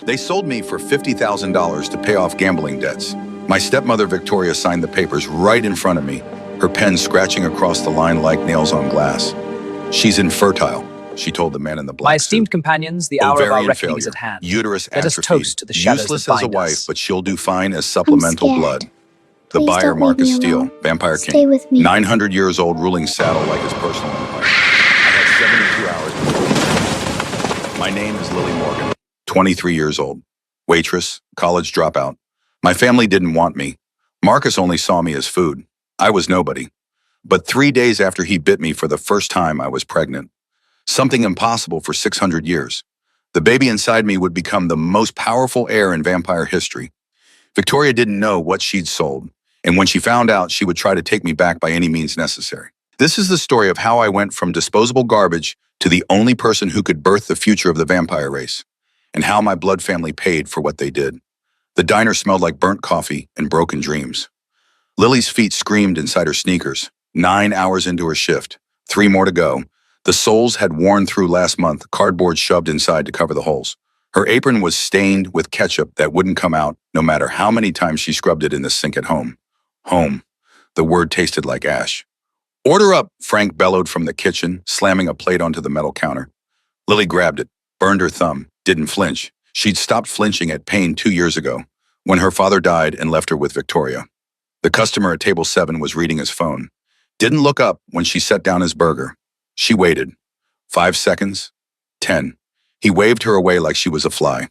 They sold me for $50,000 to pay off gambling debts. My stepmother, Victoria, signed the papers right in front of me, her pen scratching across the line like nails on glass. She's infertile, she told the man in the My black esteemed suit. companions, the hour of our Ovarian reckoning is failure, at hand. uterus Let us atrophied, toast to the shadows useless that as a bind wife, us. but she'll do fine as I'm supplemental scared. blood. The Please buyer, don't leave Marcus me Steele, alone. Vampire Stay King. with me. 900 years old, ruling saddle like his personal empire. I had 72 hours. My name is Lily Morgan, 23 years old. Waitress, college dropout. My family didn't want me. Marcus only saw me as food. I was nobody. But 3 days after he bit me for the first time, I was pregnant. Something impossible for 600 years. The baby inside me would become the most powerful heir in vampire history. Victoria didn't know what she'd sold, and when she found out, she would try to take me back by any means necessary. This is the story of how I went from disposable garbage to the only person who could birth the future of the vampire race, and how my blood family paid for what they did. The diner smelled like burnt coffee and broken dreams. Lily's feet screamed inside her sneakers. 9 hours into her shift, 3 more to go. The soles had worn through last month, cardboard shoved inside to cover the holes. Her apron was stained with ketchup that wouldn't come out no matter how many times she scrubbed it in the sink at home. Home. The word tasted like ash. Order up, Frank bellowed from the kitchen, slamming a plate onto the metal counter. Lily grabbed it, burned her thumb, didn't flinch. She'd stopped flinching at pain 2 years ago, when her father died and left her with Victoria. The customer at table 7 was reading his phone. Didn't look up when she set down his burger. She waited. 5 seconds. 10. He waved her away like she was a fly.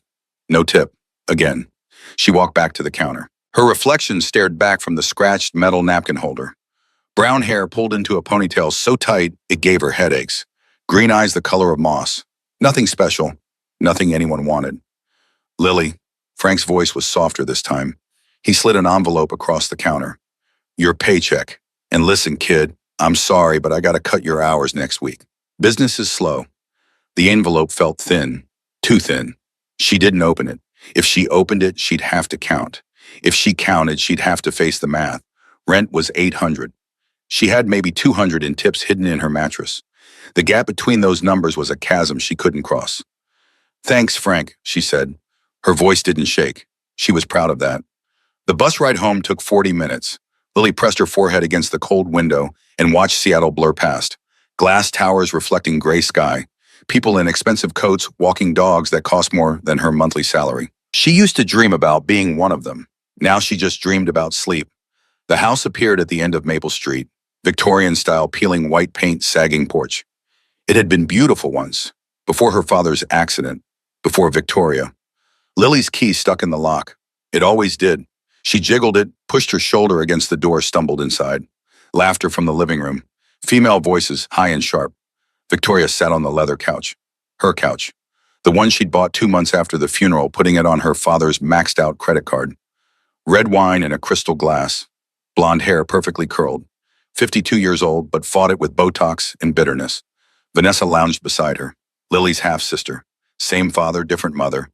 No tip. Again. She walked back to the counter. Her reflection stared back from the scratched metal napkin holder. Brown hair pulled into a ponytail so tight it gave her headaches. Green eyes the color of moss. Nothing special. Nothing anyone wanted. Lily. Frank's voice was softer this time. He slid an envelope across the counter. Your paycheck. And listen, kid, I'm sorry, but I gotta cut your hours next week. Business is slow. The envelope felt thin. Too thin. She didn't open it. If she opened it, she'd have to count. If she counted, she'd have to face the math. Rent was $800. She had maybe $200 in tips hidden in her mattress. The gap between those numbers was a chasm she couldn't cross. Thanks, Frank, she said. Her voice didn't shake. She was proud of that. The bus ride home took 40 minutes. Lily pressed her forehead against the cold window and watched Seattle blur past. Glass towers reflecting gray sky. People in expensive coats walking dogs that cost more than her monthly salary. She used to dream about being one of them. Now she just dreamed about sleep. The house appeared at the end of Maple Street, Victorian-style peeling white paint sagging porch. It had been beautiful once, before her father's accident, before Victoria. Lily's key stuck in the lock. It always did. She jiggled it, pushed her shoulder against the door, stumbled inside. Laughter from the living room. Female voices, high and sharp. Victoria sat on the leather couch. Her couch. The one she'd bought 2 months after the funeral, putting it on her father's maxed-out credit card. Red wine in a crystal glass. Blonde hair perfectly curled. 52 years old, but fought it with Botox and bitterness. Vanessa lounged beside her. Lily's half-sister. Same father, different mother.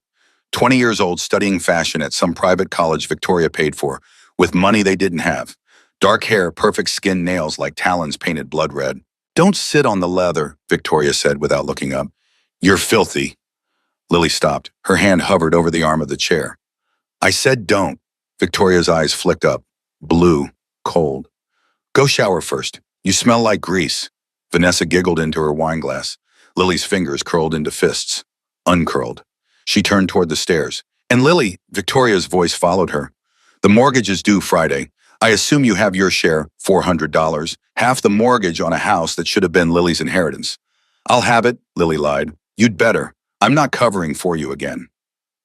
20 years old, studying fashion at some private college Victoria paid for, with money they didn't have. Dark hair, perfect skin, nails like talons painted blood red. Don't sit on the leather, Victoria said without looking up. You're filthy. Lily stopped. Her hand hovered over the arm of the chair. I said don't. Victoria's eyes flicked up. Blue. Cold. Go shower first. You smell like grease. Vanessa giggled into her wine glass. Lily's fingers curled into fists. Uncurled. She turned toward the stairs. And Lily, Victoria's voice followed her. The mortgage is due Friday. I assume you have your share, $400, half the mortgage on a house that should have been Lily's inheritance. I'll have it, Lily lied. You'd better. I'm not covering for you again.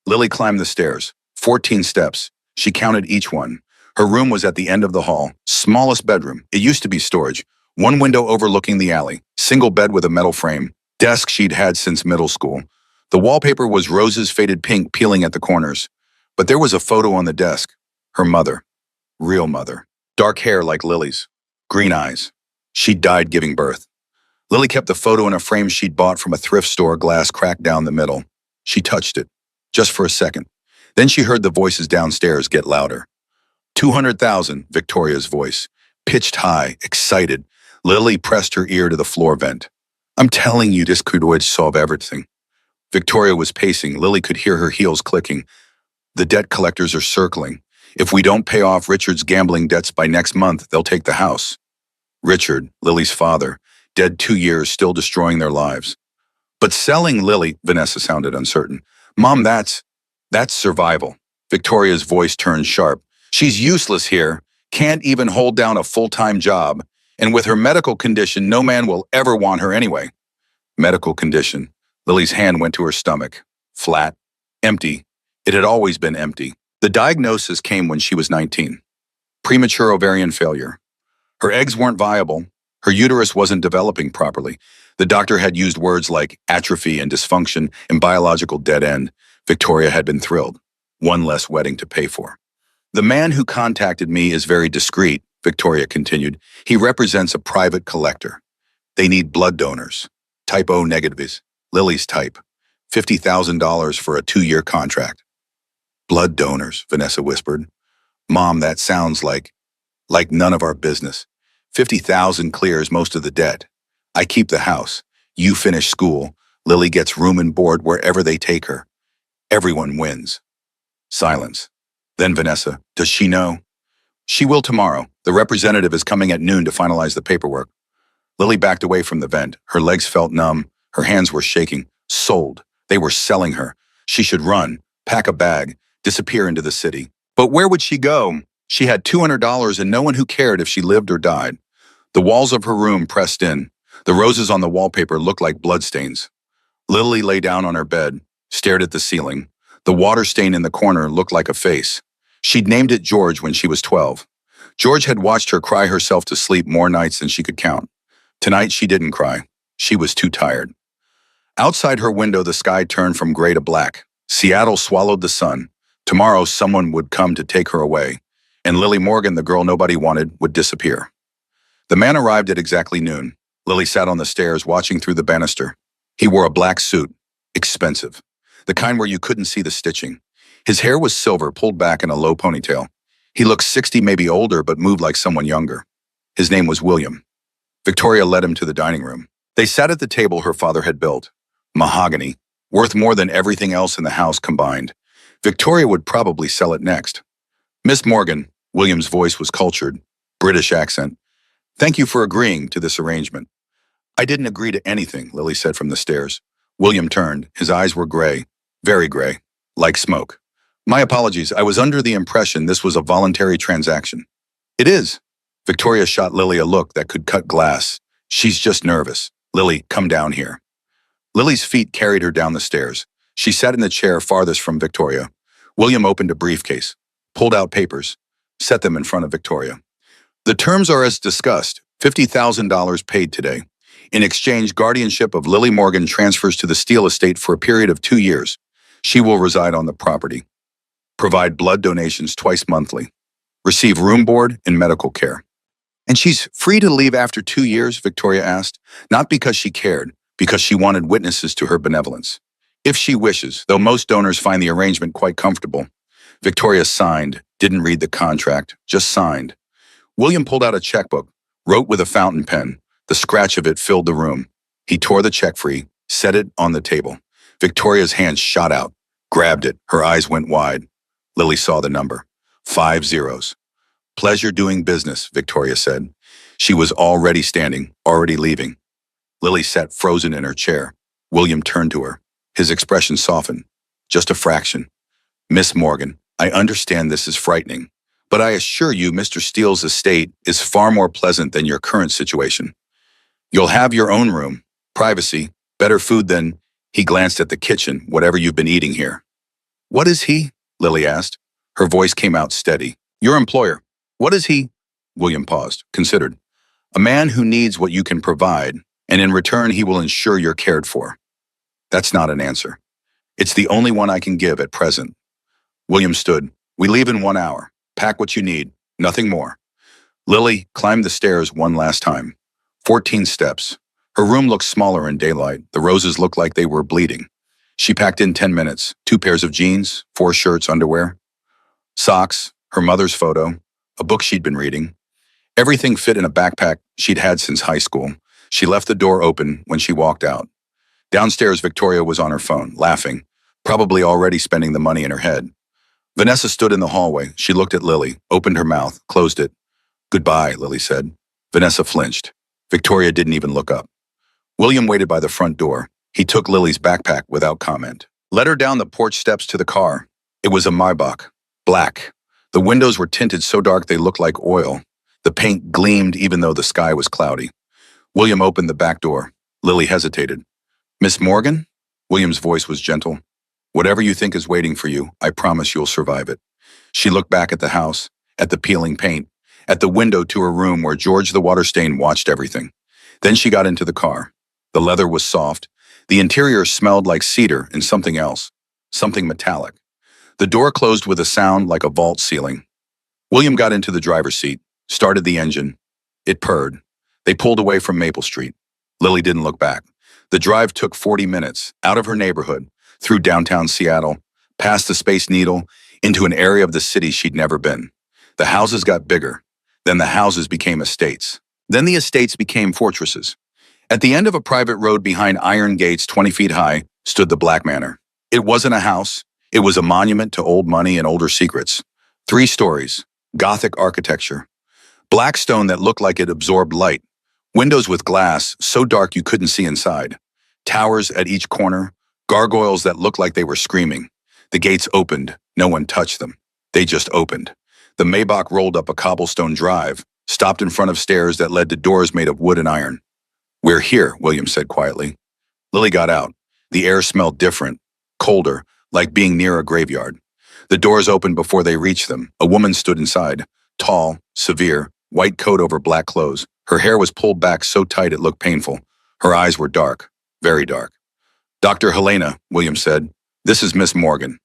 Lily climbed the stairs. 14 steps. She counted each one. Her room was at the end of the hall. Smallest bedroom. It used to be storage. One window overlooking the alley. Single bed with a metal frame. Desk she'd had since middle school. The wallpaper was roses faded pink peeling at the corners. But there was a photo on the desk. Her mother. Real mother. Dark hair like Lily's. Green eyes. She'd died giving birth. Lily kept the photo in a frame she'd bought from a thrift store, glass cracked down the middle. She touched it. Just for a second. Then she heard the voices downstairs get louder. 200,000, Victoria's voice. Pitched high, excited. Lily pressed her ear to the floor vent. I'm telling you, this could solve everything. Victoria was pacing. Lily could hear her heels clicking. The debt collectors are circling. If we don't pay off Richard's gambling debts by next month, they'll take the house. Richard, Lily's father, dead 2 years, still destroying their lives. But selling Lily, Vanessa sounded uncertain. Mom, that's survival. Victoria's voice turned sharp. She's useless here, can't even hold down a full-time job, and with her medical condition, no man will ever want her anyway. Medical condition. Lily's hand went to her stomach. Flat. Empty. It had always been empty. The diagnosis came when she was 19. Premature ovarian failure. Her eggs weren't viable. Her uterus wasn't developing properly. The doctor had used words like atrophy and dysfunction and biological dead end. Victoria had been thrilled. One less wedding to pay for. The man who contacted me is very discreet, Victoria continued. He represents a private collector. They need blood donors. Type O negatives. Lily's type. $50,000 for a 2-year contract. Blood donors, Vanessa whispered. Mom, that sounds like none of our business. 50,000 clears most of the debt. I keep the house. You finish school. Lily gets room and board wherever they take her. Everyone wins. Silence. Then Vanessa, does she know? She will tomorrow. The representative is coming at noon to finalize the paperwork. Lily backed away from the vent. Her legs felt numb. Her hands were shaking. Sold. They were selling her. She should run, pack a bag, disappear into the city. But where would she go? She had $200 and no one who cared if she lived or died. The walls of her room pressed in. The roses on the wallpaper looked like bloodstains. Lily lay down on her bed, stared at the ceiling. The water stain in the corner looked like a face. She'd named it George when she was 12. George had watched her cry herself to sleep more nights than she could count. Tonight she didn't cry. She was too tired. Outside her window, the sky turned from gray to black. Seattle swallowed the sun. Tomorrow someone would come to take her away. And Lily Morgan, the girl nobody wanted, would disappear. The man arrived at exactly noon. Lily sat on the stairs, watching through the banister. He wore a black suit. Expensive. The kind where you couldn't see the stitching. His hair was silver, pulled back in a low ponytail. He looked 60, maybe older, but moved like someone younger. His name was William. Victoria led him to the dining room. They sat at the table her father had built. Mahogany, worth more than everything else in the house combined. Victoria would probably sell it next. Miss Morgan, William's voice was cultured, British accent. Thank you for agreeing to this arrangement. I didn't agree to anything, Lily said from the stairs. William turned. His eyes were gray, very gray, like smoke. My apologies. I was under the impression this was a voluntary transaction. It is. Victoria shot Lily a look that could cut glass. She's just nervous. Lily, come down here. Lily's feet carried her down the stairs. She sat in the chair farthest from Victoria. William opened a briefcase, pulled out papers, set them in front of Victoria. The terms are as discussed, $50,000 paid today. In exchange, guardianship of Lily Morgan transfers to the Steele estate for a period of 2 years. She will reside on the property. Provide blood donations twice monthly. Receive room board and medical care. And she's free to leave after 2 years, Victoria asked, not because she cared, because she wanted witnesses to her benevolence. If she wishes, though most donors find the arrangement quite comfortable. Victoria signed, didn't read the contract, just signed. William pulled out a checkbook, wrote with a fountain pen. The scratch of it filled the room. He tore the check free, set it on the table. Victoria's hand shot out, grabbed it. Her eyes went wide. Lily saw the number. 5 zeros. Pleasure doing business, Victoria said. She was already standing, already leaving. Lily sat frozen in her chair. William turned to her. His expression softened. Just a fraction. Miss Morgan, I understand this is frightening, but I assure you Mr. Steele's estate is far more pleasant than your current situation. You'll have your own room, privacy, better food than, he glanced at the kitchen, whatever you've been eating here. What is he? Lily asked. Her voice came out steady. Your employer. What is he? William paused, considered. A man who needs what you can provide, and in return he will ensure you're cared for. That's not an answer. It's the only one I can give at present. William stood. We leave in 1 hour. Pack what you need, nothing more. Lily climbed the stairs one last time. 14 steps. Her room looked smaller in daylight. The roses looked like they were bleeding. She packed in 10 minutes, 2 pairs of jeans, 4 shirts, underwear, socks, her mother's photo, a book she'd been reading. Everything fit in a backpack she'd had since high school. She left the door open when she walked out. Downstairs, Victoria was on her phone, laughing, probably already spending the money in her head. Vanessa stood in the hallway. She looked at Lily, opened her mouth, closed it. Goodbye, Lily said. Vanessa flinched. Victoria didn't even look up. William waited by the front door. He took Lily's backpack without comment. Led her down the porch steps to the car. It was a Maybach, black. The windows were tinted so dark they looked like oil. The paint gleamed even though the sky was cloudy. William opened the back door. Lily hesitated. Miss Morgan? William's voice was gentle. Whatever you think is waiting for you, I promise you'll survive it. She looked back at the house, at the peeling paint, at the window to her room where George the water stain watched everything. Then she got into the car. The leather was soft. The interior smelled like cedar and something else, something metallic. The door closed with a sound like a vault ceiling. William got into the driver's seat, started the engine. It purred. They pulled away from Maple Street. Lily didn't look back. The drive took 40 minutes, out of her neighborhood, through downtown Seattle, past the Space Needle, into an area of the city she'd never been. The houses got bigger. Then the houses became estates. Then the estates became fortresses. At the end of a private road behind iron gates 20 feet high stood the Black Manor. It wasn't a house. It was a monument to old money and older secrets. 3 stories, Gothic architecture. Black stone that looked like it absorbed light. Windows with glass so dark you couldn't see inside. Towers at each corner. Gargoyles that looked like they were screaming. The gates opened. No one touched them. They just opened. The Maybach rolled up a cobblestone drive, stopped in front of stairs that led to doors made of wood and iron. We're here, William said quietly. Lily got out. The air smelled different, colder, like being near a graveyard. The doors opened before they reached them. A woman stood inside, tall, severe, white coat over black clothes. Her hair was pulled back so tight it looked painful. Her eyes were dark, very dark. Dr. Helena, William said. This is Miss Morgan.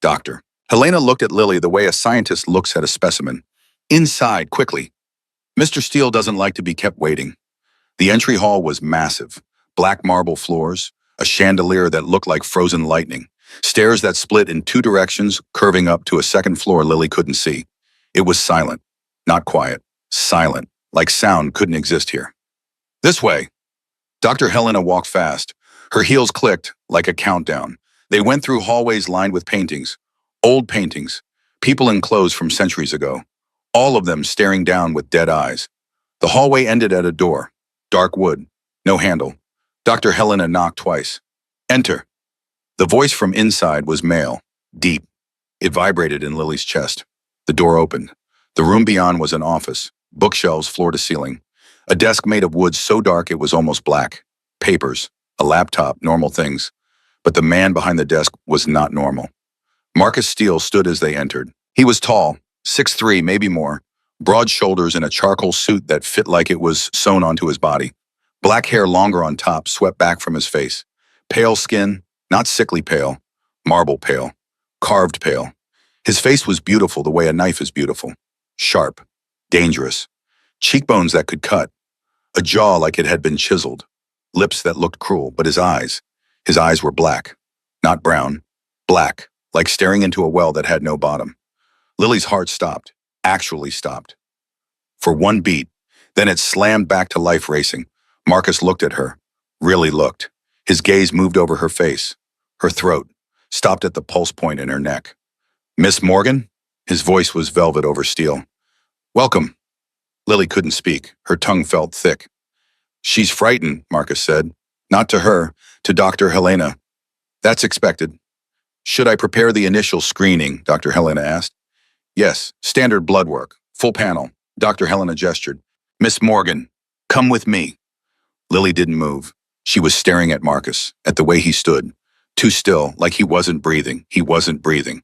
Doctor. Helena looked at Lily the way a scientist looks at a specimen. Inside, quickly. Mr. Steele doesn't like to be kept waiting. The entry hall was massive. Black marble floors, a chandelier that looked like frozen lightning, stairs that split in 2 directions, curving up to a second floor Lily couldn't see. It was silent, not quiet, silent, like sound couldn't exist here. This way. Dr. Helena walked fast. Her heels clicked like a countdown. They went through hallways lined with paintings, old paintings, people in clothes from centuries ago, all of them staring down with dead eyes. The hallway ended at a door, dark wood, no handle. Dr. Helena knocked twice. Enter. The voice from inside was male, deep. It vibrated in Lily's chest. The door opened. The room beyond was an office, bookshelves floor to ceiling, a desk made of wood so dark it was almost black, papers, a laptop, normal things. But the man behind the desk was not normal. Marcus Steele stood as they entered. He was tall, 6'3", maybe more, broad shoulders and a charcoal suit that fit like it was sewn onto his body. Black hair longer on top swept back from his face. Pale skin, not sickly pale, marble pale, carved pale. His face was beautiful the way a knife is beautiful. Sharp, dangerous. Cheekbones that could cut. A jaw like it had been chiseled. Lips that looked cruel, but his eyes were black, not brown, black, like staring into a well that had no bottom. Lily's heart stopped, actually stopped. For one beat, then it slammed back to life racing. Marcus looked at her, really looked. His gaze moved over her face, her throat, stopped at the pulse point in her neck. Miss Morgan? His voice was velvet over steel. Welcome. Lily couldn't speak. Her tongue felt thick. She's frightened, Marcus said. Not to her, to Dr. Helena. That's expected. Should I prepare the initial screening? Dr. Helena asked. Yes, standard blood work, full panel. Dr. Helena gestured. Miss Morgan, come with me. Lily didn't move. She was staring at Marcus, at the way he stood. Too still, like he wasn't breathing. He wasn't breathing.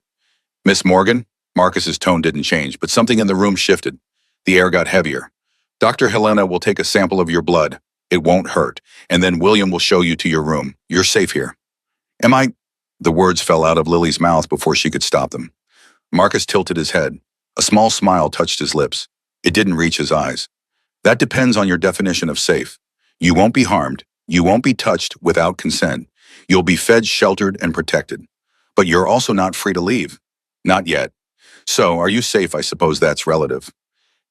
Miss Morgan? Marcus's tone didn't change, but something in the room shifted. The air got heavier. Dr. Helena will take a sample of your blood. It won't hurt. And then William will show you to your room. You're safe here. Am I? The words fell out of Lily's mouth before she could stop them. Marcus tilted his head. A small smile touched his lips. It didn't reach his eyes. That depends on your definition of safe. You won't be harmed. You won't be touched without consent. You'll be fed, sheltered, and protected. But you're also not free to leave. Not yet. So, are you safe? I suppose that's relative.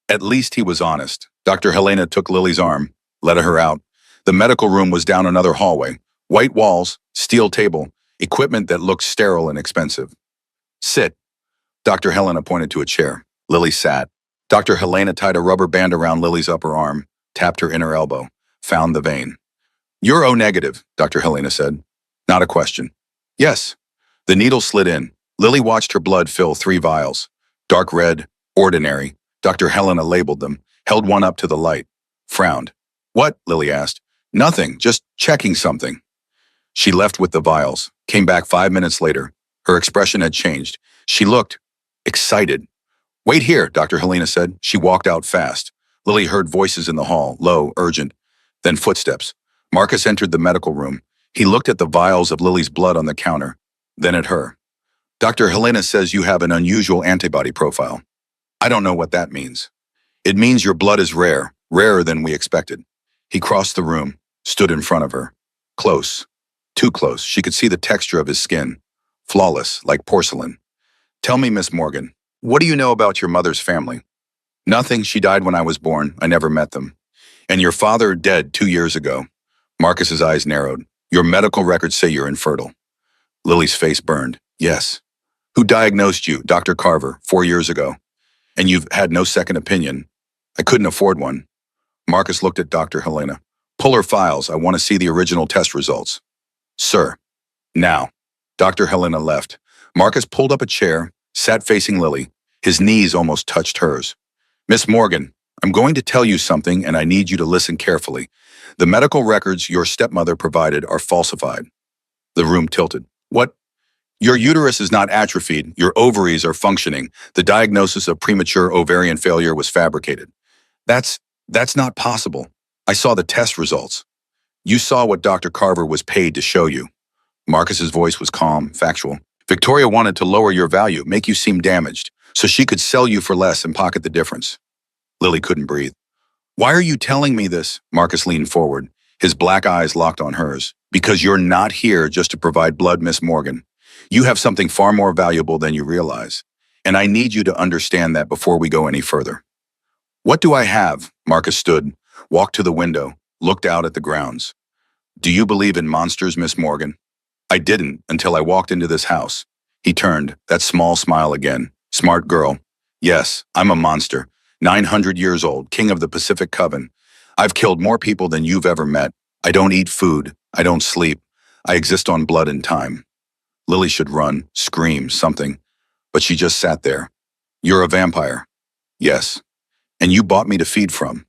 At least he was honest. Dr. Helena took Lily's arm, let her out. The medical room was down another hallway. White walls, steel table, equipment that looked sterile and expensive. Sit. Dr. Helena pointed to a chair. Lily sat. Dr. Helena tied a rubber band around Lily's upper arm, tapped her inner elbow, found the vein. You're O negative, Dr. Helena said. Not a question. Yes. The needle slid in. Lily watched her blood fill 3 vials. Dark red, ordinary. Dr. Helena labeled them, held one up to the light, frowned. What? Lily asked. Nothing, just checking something. She left with the vials, came back 5 minutes later. Her expression had changed. She looked excited. Wait here, Dr. Helena said. She walked out fast. Lily heard voices in the hall, low, urgent. Then footsteps. Marcus entered the medical room. He looked at the vials of Lily's blood on the counter, then at her. Dr. Helena says you have an unusual antibody profile. I don't know what that means. It means your blood is rare, rarer than we expected. He crossed the room, stood in front of her. Close. Too close. She could see the texture of his skin. Flawless, like porcelain. Tell me, Miss Morgan, what do you know about your mother's family? Nothing. She died when I was born. I never met them. And your father dead 2 years ago. Marcus's eyes narrowed. Your medical records say you're infertile. Lily's face burned. Yes. Who diagnosed you? Dr. Carver, 4 years ago. And you've had no second opinion. I couldn't afford one. Marcus looked at Dr. Helena. Pull her files. I want to see the original test results. Sir. Now. Dr. Helena left. Marcus pulled up a chair, sat facing Lily. His knees almost touched hers. Miss Morgan, I'm going to tell you something and I need you to listen carefully. The medical records your stepmother provided are falsified. The room tilted. What? Your uterus is not atrophied. Your ovaries are functioning. The diagnosis of premature ovarian failure was fabricated. That's not possible. I saw the test results. You saw what Dr. Carver was paid to show you. Marcus's voice was calm, factual. Victoria wanted to lower your value, make you seem damaged, so she could sell you for less and pocket the difference. Lily couldn't breathe. Why are you telling me this? Marcus leaned forward, his black eyes locked on hers. Because you're not here just to provide blood, Miss Morgan. You have something far more valuable than you realize. And I need you to understand that before we go any further. What do I have? Marcus stood, walked to the window, looked out at the grounds. Do you believe in monsters, Miss Morgan? I didn't until I walked into this house. He turned, that small smile again. Smart girl. Yes, I'm a monster. 900 years old, king of the Pacific Coven. I've killed more people than you've ever met. I don't eat food. I don't sleep. I exist on blood and time. Lily should run, scream, something. But she just sat there. You're a vampire. Yes. And you bought me to feed from.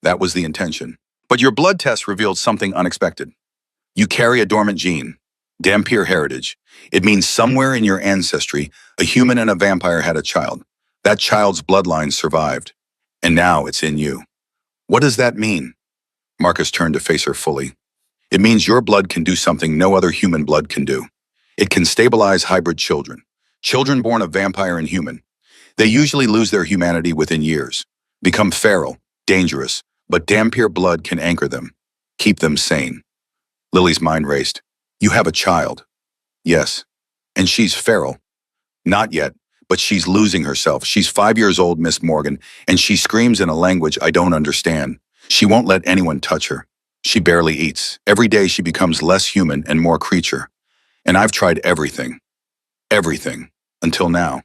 That was the intention. But your blood test revealed something unexpected. You carry a dormant gene. Dhampir heritage. It means somewhere in your ancestry, a human and a vampire had a child. That child's bloodline survived. And now it's in you. What does that mean? Marcus turned to face her fully. It means your blood can do something no other human blood can do. It can stabilize hybrid children. Children born of vampire and human. They usually lose their humanity within years, become feral, dangerous, but Dhampir blood can anchor them, keep them sane. Lily's mind raced. You have a child. Yes. And she's feral. Not yet, but she's losing herself. She's 5 years old, Miss Morgan, and she screams in a language I don't understand. She won't let anyone touch her. She barely eats. Every day she becomes less human and more creature. And I've tried everything. Everything. Until now.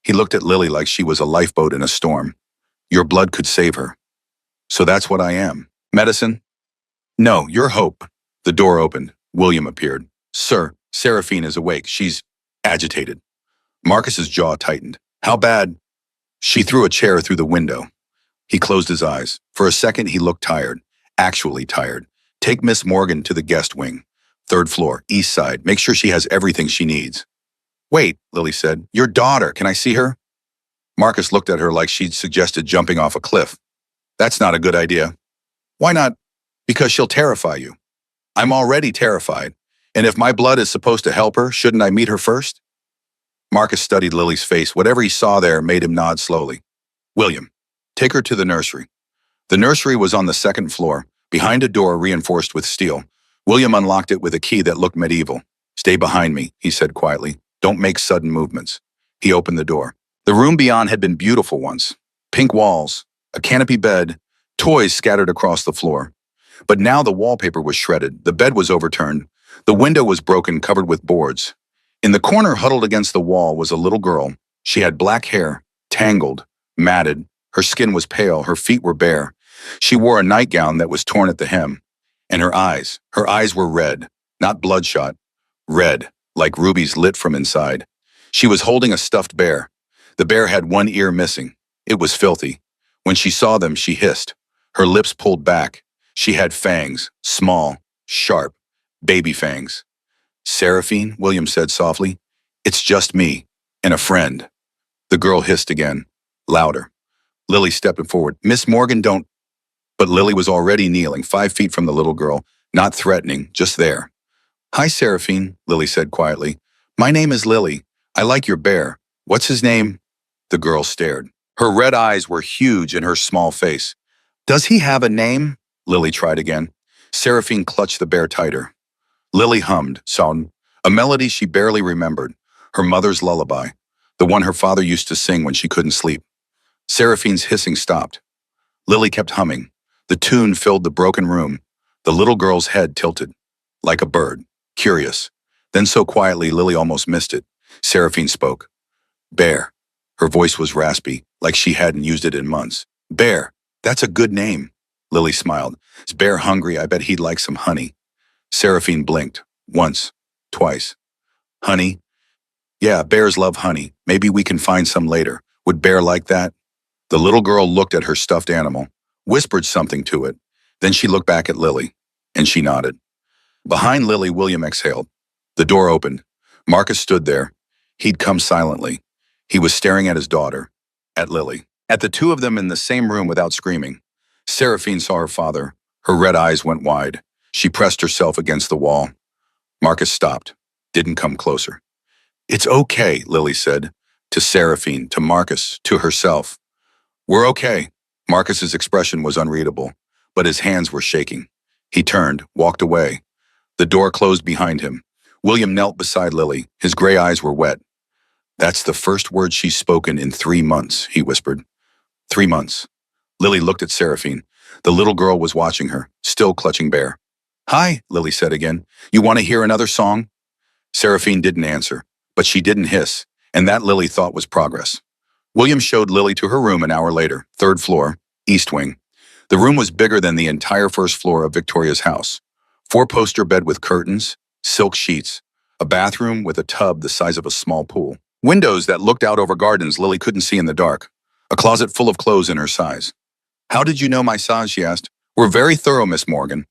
He looked at Lily like she was a lifeboat in a storm. Your blood could save her. So that's what I am. Medicine? No, you're hope. The door opened. William appeared. Sir, Seraphine is awake. She's agitated. Marcus's jaw tightened. How bad? She threw a chair through the window. He closed his eyes. For a second, he looked tired. Actually tired. Take Miss Morgan to the guest wing. 3rd floor, east side. Make sure she has everything she needs. Wait, Lily said. Your daughter. Can I see her? Marcus looked at her like she'd suggested jumping off a cliff. That's not a good idea. Why not? Because she'll terrify you. I'm already terrified. And if my blood is supposed to help her, shouldn't I meet her first? Marcus studied Lily's face. Whatever he saw there made him nod slowly. William, take her to the nursery. The nursery was on the 2nd floor, behind a door reinforced with steel. William unlocked it with a key that looked medieval. Stay behind me, he said quietly. Don't make sudden movements. He opened the door. The room beyond had been beautiful once. Pink walls, a canopy bed, toys scattered across the floor. But now the wallpaper was shredded, the bed was overturned, The window was broken, covered with boards. In the corner, huddled against the wall, was a little girl. She had black hair, tangled, matted. Her skin was pale, her feet were bare. She wore a nightgown that was torn at the hem. And her eyes were red, not bloodshot, red, like rubies lit from inside. She was holding a stuffed bear. The bear had one ear missing. It was filthy. When she saw them, she hissed. Her lips pulled back. She had fangs, small, sharp, baby fangs. Seraphine, William said softly, it's just me and a friend. The girl hissed again, louder. Lily stepped forward. Miss Morgan, don't. But Lily was already kneeling, 5 feet from the little girl, not threatening, just there. Hi, Seraphine, Lily said quietly. My name is Lily. I like your bear. What's his name? The girl stared. Her red eyes were huge in her small face. Does he have a name? Lily tried again. Seraphine clutched the bear tighter. Lily hummed, song, a melody she barely remembered, her mother's lullaby, the one her father used to sing when she couldn't sleep. Seraphine's hissing stopped. Lily kept humming. The tune filled the broken room. The little girl's head tilted, like a bird, curious. Then so quietly, Lily almost missed it. Seraphine spoke. Bear. Her voice was raspy, like she hadn't used it in months. Bear, that's a good name. Lily smiled. Is Bear hungry? I bet he'd like some honey. Seraphine blinked. Once. Twice. Honey? Yeah, bears love honey. Maybe we can find some later. Would Bear like that? The little girl looked at her stuffed animal, whispered something to it. Then she looked back at Lily, and she nodded. Behind Lily, William exhaled. The door opened. Marcus stood there. He'd come silently. He was staring at his daughter, at Lily, at the two of them in the same room without screaming. Seraphine saw her father. Her red eyes went wide. She pressed herself against the wall. Marcus stopped, didn't come closer. It's okay, Lily said, to Seraphine, to Marcus, to herself. We're okay. Marcus's expression was unreadable, but his hands were shaking. He turned, walked away. The door closed behind him. William knelt beside Lily. His gray eyes were wet. That's the first word she's spoken in 3 months, he whispered. 3 months. Lily looked at Seraphine. The little girl was watching her, still clutching Bear. Hi, Lily said again. You want to hear another song? Seraphine didn't answer, but she didn't hiss, and that Lily thought was progress. William showed Lily to her room an hour later, 3rd floor, east wing. The room was bigger than the entire 1st floor of Victoria's house. 4-poster bed with curtains, silk sheets, a bathroom with a tub the size of a small pool. Windows that looked out over gardens Lily couldn't see in the dark. A closet full of clothes in her size. How did you know my size, she asked. We're very thorough, Miss Morgan.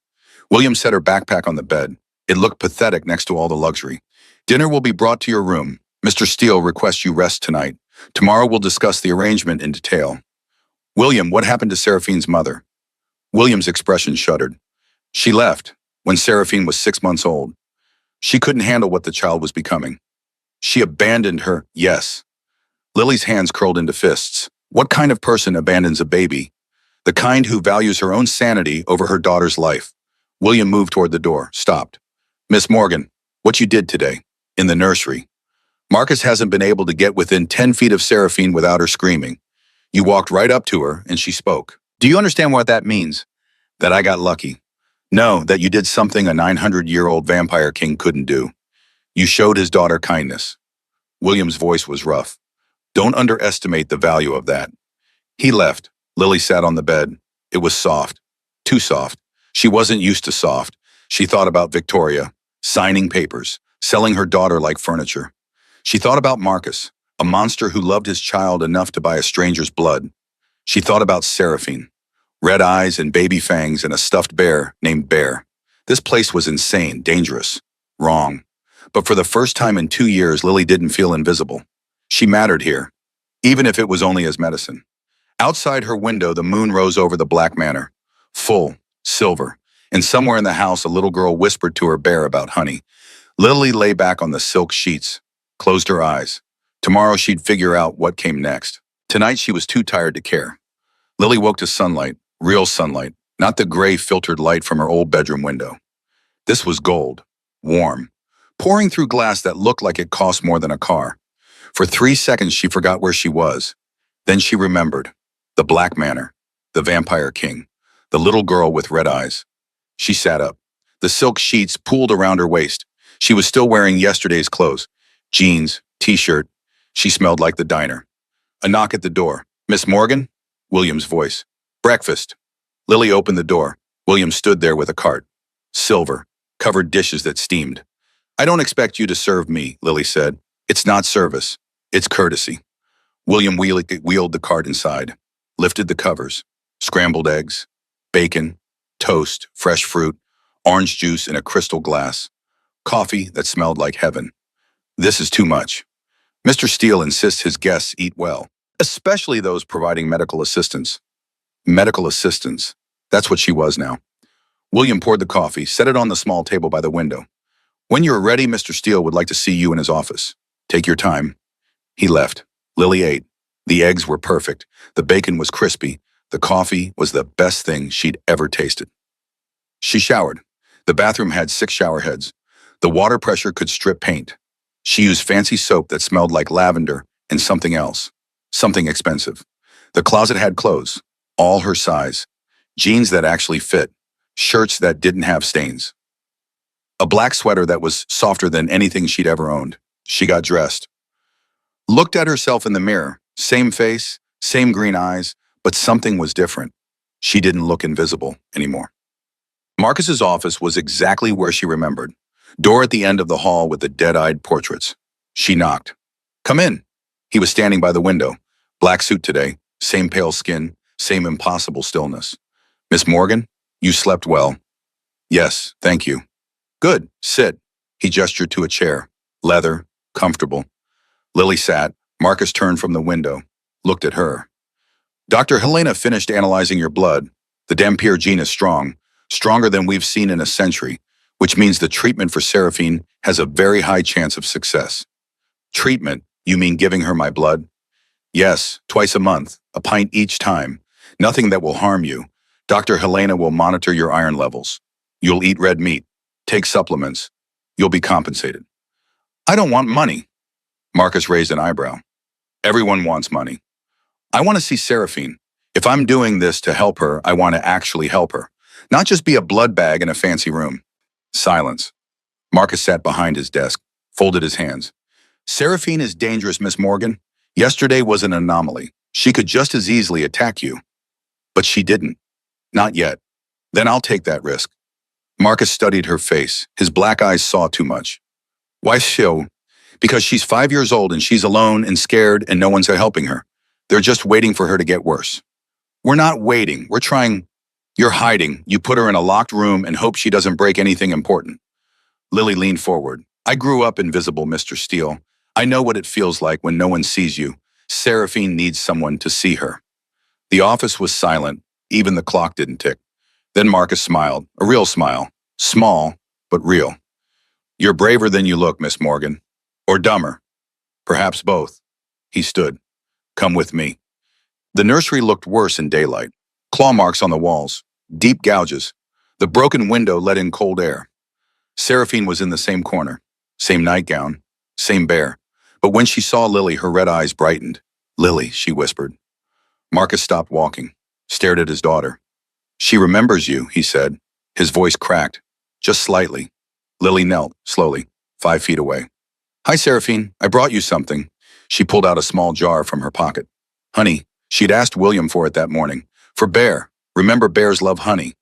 William set her backpack on the bed. It looked pathetic next to all the luxury. Dinner will be brought to your room. Mr. Steele requests you rest tonight. Tomorrow we'll discuss the arrangement in detail. William, what happened to Seraphine's mother? William's expression shuddered. She left when Seraphine was 6 months old. She couldn't handle what the child was becoming. She abandoned her, yes. Lily's hands curled into fists. What kind of person abandons a baby? The kind who values her own sanity over her daughter's life. William moved toward the door, stopped. Miss Morgan, what you did today, in the nursery. Marcus hasn't been able to get within 10 feet of Seraphine without her screaming. You walked right up to her and she spoke. Do you understand what that means? That I got lucky. No, that you did something a 900-year-old vampire king couldn't do. You showed his daughter kindness. William's voice was rough. Don't underestimate the value of that. He left. Lily sat on the bed. It was soft. Too soft. She wasn't used to soft. She thought about Victoria, signing papers, selling her daughter like furniture. She thought about Marcus, a monster who loved his child enough to buy a stranger's blood. She thought about Seraphine, red eyes and baby fangs and a stuffed bear named Bear. This place was insane, dangerous, wrong. But for the first time in 2 years, Lily didn't feel invisible. She mattered here, even if it was only as medicine. Outside her window, the moon rose over the black manor, full, silver, and somewhere in the house, a little girl whispered to her bear about honey. Lily lay back on the silk sheets, closed her eyes. Tomorrow she'd figure out what came next. Tonight she was too tired to care. Lily woke to sunlight, real sunlight, not the gray filtered light from her old bedroom window. This was gold, warm, pouring through glass that looked like it cost more than a car. For 3 seconds she forgot where she was. Then she remembered. The Black Manor, the Vampire King, the little girl with red eyes. She sat up. The silk sheets pooled around her waist. She was still wearing yesterday's clothes. Jeans, t-shirt. She smelled like the diner. A knock at the door. "Miss Morgan?" William's voice. "Breakfast." Lily opened the door. William stood there with a cart. Silver, covered dishes that steamed. "I don't expect you to serve me," Lily said. "It's not service. It's courtesy." William wheeled the cart inside, lifted the covers. Scrambled eggs, bacon, toast, fresh fruit, orange juice in a crystal glass, coffee that smelled like heaven. This is too much. Mr. Steele insists his guests eat well, especially those providing medical assistance. Medical assistance. That's what she was now. William poured the coffee, set it on the small table by the window. "When you're ready, Mr. Steele would like to see you in his office. Take your time." He left. Lily ate. The eggs were perfect. The bacon was crispy. The coffee was the best thing she'd ever tasted. She showered. The bathroom had 6 shower heads. The water pressure could strip paint. She used fancy soap that smelled like lavender and something else. Something expensive. The closet had clothes, all her size. Jeans that actually fit. Shirts that didn't have stains. A black sweater that was softer than anything she'd ever owned. She got dressed. Looked at herself in the mirror. Same face, same green eyes, but something was different. She didn't look invisible anymore. Marcus's office was exactly where she remembered. Door at the end of the hall with the dead-eyed portraits. She knocked. "Come in." He was standing by the window. Black suit today, same pale skin, same impossible stillness. "Miss Morgan, you slept well." "Yes, thank you." "Good, sit." He gestured to a chair. Leather, comfortable. Lily sat. Marcus turned from the window, looked at her. "Dr. Helena finished analyzing your blood. The Dampier gene is strong, stronger than we've seen in a century, which means the treatment for Seraphine has a very high chance of success." "Treatment? You mean giving her my blood?" "Yes, twice a month, a pint each time. Nothing that will harm you. Dr. Helena will monitor your iron levels. You'll eat red meat, take supplements. You'll be compensated." "I don't want money." Marcus raised an eyebrow. "Everyone wants money. I want to see Seraphine. If I'm doing this to help her, I want to actually help her, not just be a blood bag in a fancy room." Silence. Marcus sat behind his desk, folded his hands. "Seraphine is dangerous, Miss Morgan. Yesterday was an anomaly. She could just as easily attack you. But she didn't. Not yet. Then I'll take that risk." Marcus studied her face. His black eyes saw too much. "Why so?" "Because she's 5 years old and she's alone and scared and no one's helping her. They're just waiting for her to get worse." "We're not waiting. We're trying." "You're hiding. You put her in a locked room and hope she doesn't break anything important." Lily leaned forward. "I grew up invisible, Mr. Steele. I know what it feels like when no one sees you. Seraphine needs someone to see her." The office was silent. Even the clock didn't tick. Then Marcus smiled, a real smile. Small, but real. "You're braver than you look, Miss Morgan. Or dumber. Perhaps both." He stood. "Come with me." The nursery looked worse in daylight. Claw marks on the walls. Deep gouges. The broken window let in cold air. Seraphine was in the same corner. Same nightgown. Same bear. But when she saw Lily, her red eyes brightened. "Lily," she whispered. Marcus stopped walking, stared at his daughter. "She remembers you," he said. His voice cracked, just slightly. Lily knelt, slowly, 5 feet away. "Hi, Seraphine. I brought you something." She pulled out a small jar from her pocket. "Honey." She'd asked William for it that morning. "For Bear. Remember, bears love honey."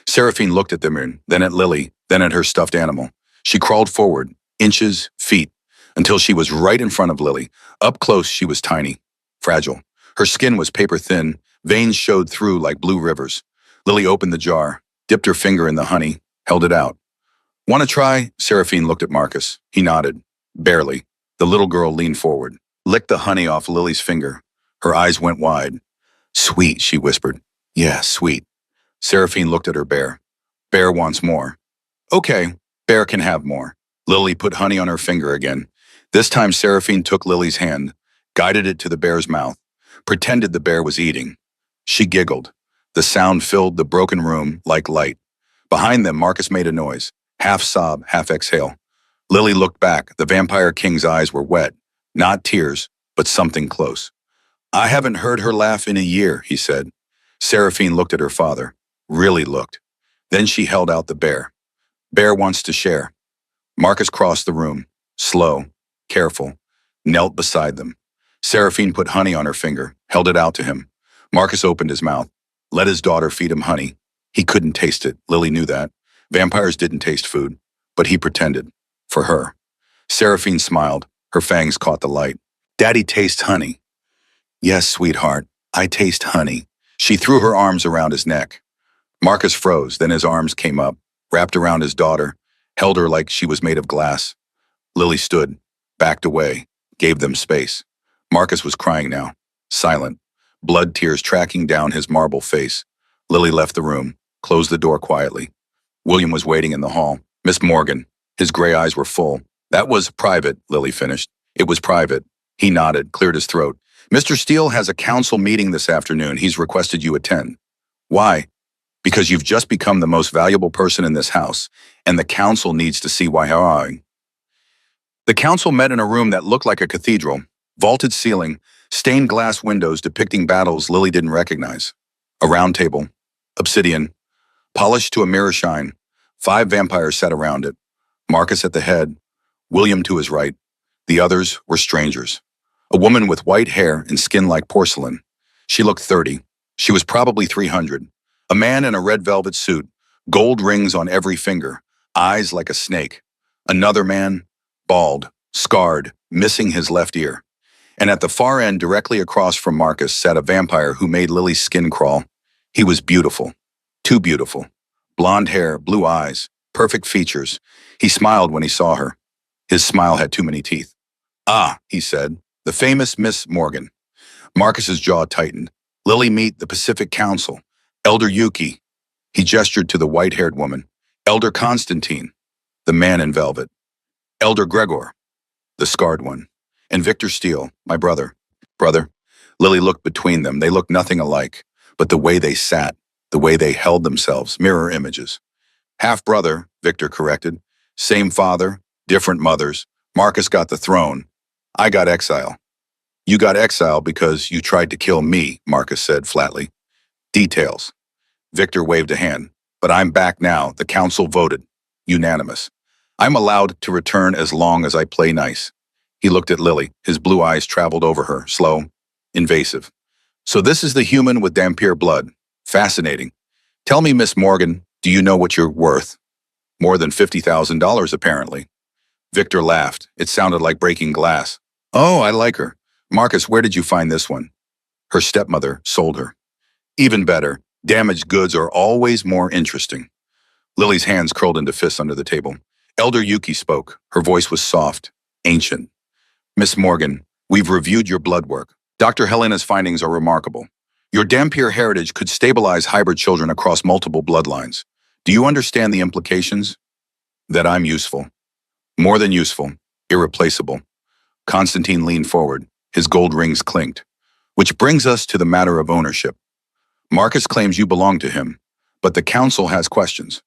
Seraphine looked at them, then at Lily, then at her stuffed animal. She crawled forward, inches, feet, until she was right in front of Lily. Up close, she was tiny, fragile. Her skin was paper thin, veins showed through like blue rivers. Lily opened the jar, dipped her finger in the honey, held it out. "Want to try?" Seraphine looked at Marcus. He nodded. Barely. The little girl leaned forward, licked the honey off Lily's finger. Her eyes went wide. "Sweet," she whispered. "Yeah, sweet." Seraphine looked at her bear. "Bear wants more." "Okay, Bear can have more." Lily put honey on her finger again. This time Seraphine took Lily's hand, guided it to the bear's mouth, pretended the bear was eating. She giggled. The sound filled the broken room like light. Behind them, Marcus made a noise, half sob, half exhale. Lily looked back. The Vampire King's eyes were wet. Not tears, but something close. "I haven't heard her laugh in a year," he said. Seraphine looked at her father. Really looked. Then she held out the bear. "Bear wants to share." Marcus crossed the room, slow, careful, knelt beside them. Seraphine put honey on her finger, held it out to him. Marcus opened his mouth, let his daughter feed him honey. He couldn't taste it. Lily knew that. Vampires didn't taste food, but he pretended. For her. Seraphine smiled. Her fangs caught the light. Daddy tastes honey. Yes, sweetheart, I taste honey. She threw her arms around his neck. Marcus froze, then his arms came up, wrapped around his daughter, held her like she was made of glass. Lily stood, backed away, gave them space. Marcus was crying now, silent, blood tears tracking down his marble face. Lily left the room, closed the door quietly. William was waiting in the hall. Miss Morgan. His gray eyes were full. That was private, Lily finished. It was private. He nodded, cleared his throat. Mr. Steele has a council meeting this afternoon. He's requested you attend. Why? Because you've just become the most valuable person in this house, and the council needs to see why. The council met in a room that looked like a cathedral, vaulted ceiling, stained glass windows depicting battles Lily didn't recognize. A round table, obsidian, polished to a mirror shine. 5 vampires sat around it. Marcus at the head, William to his right. The others were strangers. A woman with white hair and skin like porcelain. She looked 30. She was probably 300. A man in a red velvet suit, gold rings on every finger, eyes like a snake. Another man, bald, scarred, missing his left ear. And at the far end, directly across from Marcus, sat a vampire who made Lily's skin crawl. He was beautiful. Too beautiful. Blonde hair, blue eyes, perfect features. He smiled when he saw her. His smile had too many teeth. Ah, he said, the famous Miss Morgan. Marcus's jaw tightened. Lily, meet the Pacific Council. Elder Yuki. He gestured to the white-haired woman. Elder Constantine, the man in velvet. Elder Gregor, the scarred one. And Victor Steele, my brother. Brother? Lily looked between them. They looked nothing alike, but the way they sat, the way they held themselves, mirror images. Half-brother, Victor corrected. Same father, different mothers. Marcus got the throne. I got exile. You got exile because you tried to kill me, Marcus said flatly. Details. Victor waved a hand. But I'm back now. The council voted. Unanimous. I'm allowed to return as long as I play nice. He looked at Lily. His blue eyes traveled over her, slow, invasive. So this is the human with Dampier blood. Fascinating. Tell me, Miss Morgan, do you know what you're worth? More than $50,000, apparently. Victor laughed. It sounded like breaking glass. Oh, I like her. Marcus, where did you find this one? Her stepmother sold her. Even better, damaged goods are always more interesting. Lily's hands curled into fists under the table. Elder Yuki spoke. Her voice was soft, ancient. Miss Morgan, we've reviewed your blood work. Dr. Helena's findings are remarkable. Your Dampier heritage could stabilize hybrid children across multiple bloodlines. Do you understand the implications? That I'm useful. More than useful, irreplaceable. Constantine leaned forward. His gold rings clinked. Which brings us to the matter of ownership. Marcus claims you belong to him, but the council has questions.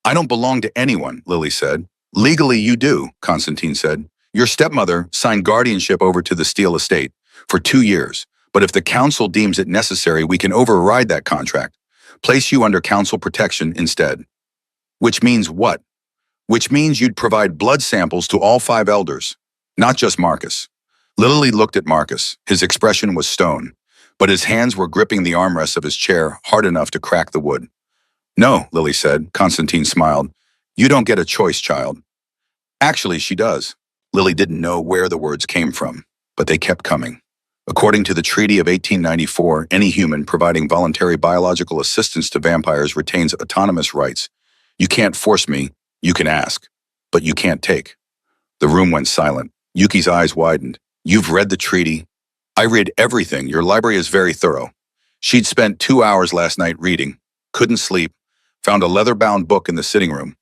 I don't belong to anyone, Lily said. Legally, you do, Constantine said. Your stepmother signed guardianship over to the Steele estate for 2 years, but if the council deems it necessary, we can override that contract, place you under council protection instead. Which means what? Which means you'd provide blood samples to all 5 elders, not just Marcus. Lily looked at Marcus. His expression was stone, but his hands were gripping the armrests of his chair hard enough to crack the wood. No, Lily said. Constantine smiled. You don't get a choice, child. Actually, she does. Lily didn't know where the words came from, but they kept coming. According to the Treaty of 1894, any human providing voluntary biological assistance to vampires retains autonomous rights. You can't force me, you can ask, but you can't take. The room went silent. Yuki's eyes widened. You've read the treaty? I read everything. Your library is very thorough. She'd spent 2 hours last night reading, couldn't sleep, found a leather-bound book in the sitting room.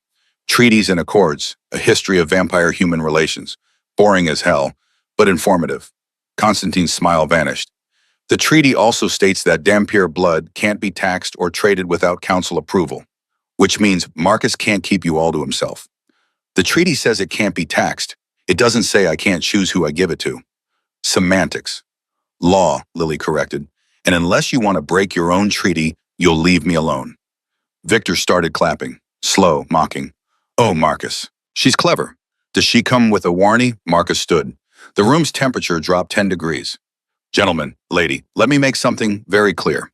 Treaties and Accords, a history of vampire-human relations. Boring as hell, but informative. Constantine's smile vanished. The treaty also states that Dampier blood can't be taxed or traded without council approval, which means Marcus can't keep you all to himself. The treaty says it can't be taxed. It doesn't say I can't choose who I give it to. Semantics. Law, Lily corrected. And unless you want to break your own treaty, you'll leave me alone. Victor started clapping, slow, mocking. Oh, Marcus. She's clever. Does she come with a warning? Marcus stood. The room's temperature dropped 10 degrees. Gentlemen, lady, let me make something very clear.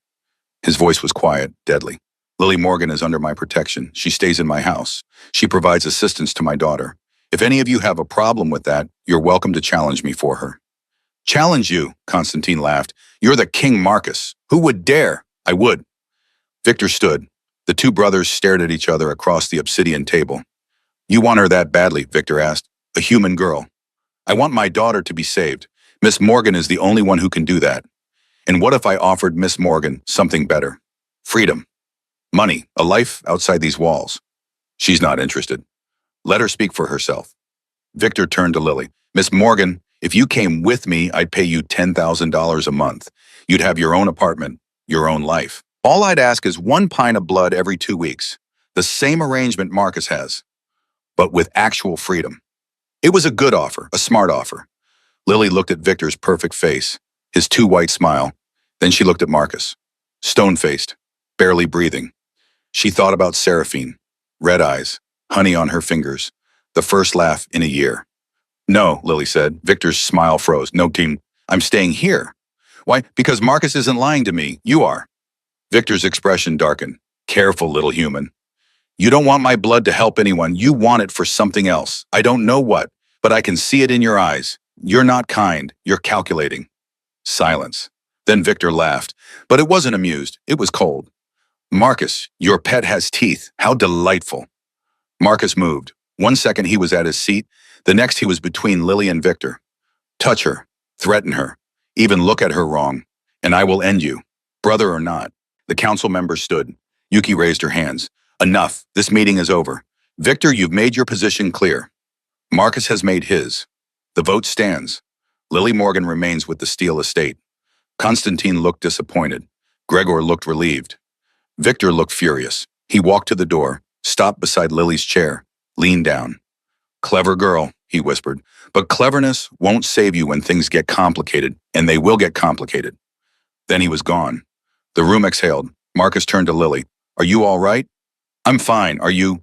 His voice was quiet, deadly. Lily Morgan is under my protection. She stays in my house. She provides assistance to my daughter. If any of you have a problem with that, you're welcome to challenge me for her. Challenge you, Constantine laughed. You're the King Marcus. Who would dare? I would. Victor stood. The two brothers stared at each other across the obsidian table. You want her that badly? Victor asked. A human girl. I want my daughter to be saved. Miss Morgan is the only one who can do that. And what if I offered Miss Morgan something better? Freedom. Money. A life outside these walls. She's not interested. Let her speak for herself. Victor turned to Lily. Miss Morgan, if you came with me, I'd pay you $10,000 a month. You'd have your own apartment, your own life. All I'd ask is 1 pint of blood every 2 weeks. The same arrangement Marcus has, but with actual freedom. It was a good offer, a smart offer. Lily looked at Victor's perfect face, his too white smile. Then she looked at Marcus, stone-faced, barely breathing. She thought about Seraphine, red eyes, honey on her fingers, the first laugh in a year. No, Lily said. Victor's smile froze. No, team, I'm staying here. Why? Because Marcus isn't lying to me. You are. Victor's expression darkened. Careful, little human. You don't want my blood to help anyone. You want it for something else. I don't know what, but I can see it in your eyes. You're not kind. You're calculating. Silence. Then Victor laughed, but it wasn't amused. It was cold. Marcus, your pet has teeth. How delightful. Marcus moved. 1 second he was at his seat. The next he was between Lily and Victor. Touch her. Threaten her. Even look at her wrong. And I will end you. Brother or not. The council members stood. Yuki raised her hands. Enough. This meeting is over. Victor, you've made your position clear. Marcus has made his. The vote stands. Lily Morgan remains with the Steele estate. Constantine looked disappointed. Gregor looked relieved. Victor looked furious. He walked to the door, stopped beside Lily's chair, leaned down. Clever girl, he whispered. But cleverness won't save you when things get complicated, and they will get complicated. Then he was gone. The room exhaled. Marcus turned to Lily. Are you all right? I'm fine. Are you?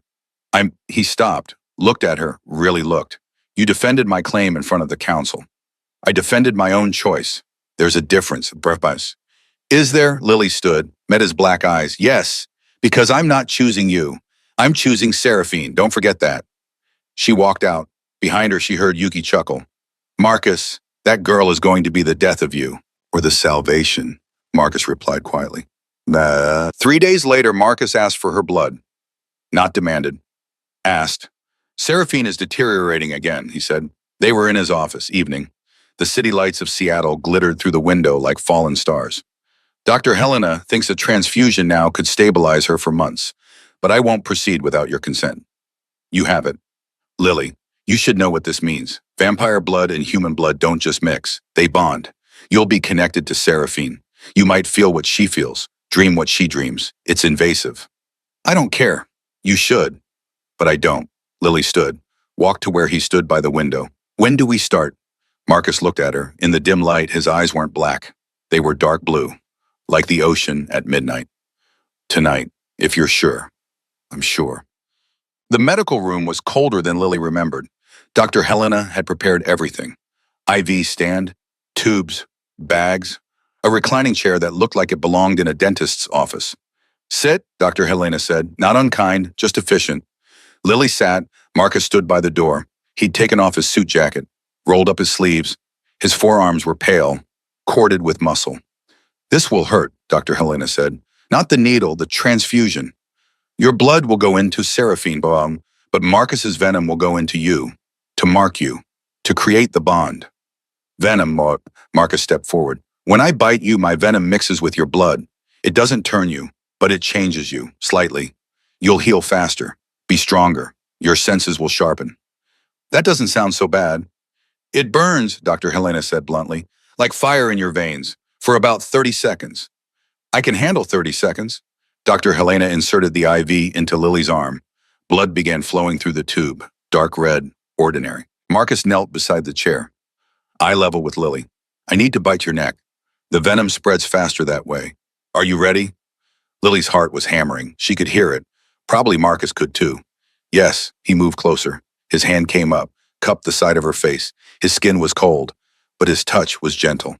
He stopped, looked at her, really looked. You defended my claim in front of the council. I defended my own choice. There's a difference, Brefbus. Is there? Lily stood, met his black eyes. Yes, because I'm not choosing you. I'm choosing Seraphine. Don't forget that. She walked out. Behind her, she heard Yuki chuckle. Marcus, that girl is going to be the death of you, or the salvation, Marcus replied quietly. 3 days later, Marcus asked for her blood. Not demanded. Asked. Seraphine is deteriorating again, he said. They were in his office, evening. The city lights of Seattle glittered through the window like fallen stars. Dr. Helena thinks a transfusion now could stabilize her for months, but I won't proceed without your consent. You have it. Lily, you should know what this means. Vampire blood and human blood don't just mix, they bond. You'll be connected to Seraphine. You might feel what she feels, dream what she dreams. It's invasive. I don't care. You should. But I don't. Lily stood, walked to where he stood by the window. When do we start? Marcus looked at her. In the dim light, his eyes weren't black. They were dark blue, like the ocean at midnight. Tonight, if you're sure. I'm sure. The medical room was colder than Lily remembered. Dr. Helena had prepared everything. IV stand, tubes, bags, a reclining chair that looked like it belonged in a dentist's office. Sit, Dr. Helena said, not unkind, just efficient. Lily sat. Marcus stood by the door. He'd taken off his suit jacket, rolled up his sleeves. His forearms were pale, corded with muscle. This will hurt, Dr. Helena said. Not the needle, the transfusion. Your blood will go into Seraphine, but Marcus's venom will go into you, to mark you, to create the bond. Venom, Marcus stepped forward. When I bite you, my venom mixes with your blood. It doesn't turn you, but it changes you, slightly. You'll heal faster, be stronger. Your senses will sharpen. That doesn't sound so bad. It burns, Dr. Helena said bluntly, like fire in your veins, for about 30 seconds. I can handle 30 seconds. Dr. Helena inserted the IV into Lily's arm. Blood began flowing through the tube, dark red, ordinary. Marcus knelt beside the chair. Eye level with Lily. I need to bite your neck. The venom spreads faster that way. Are you ready? Lily's heart was hammering. She could hear it. Probably Marcus could too. Yes, he moved closer. His hand came up. cupped the side of her face. His skin was cold, but his touch was gentle.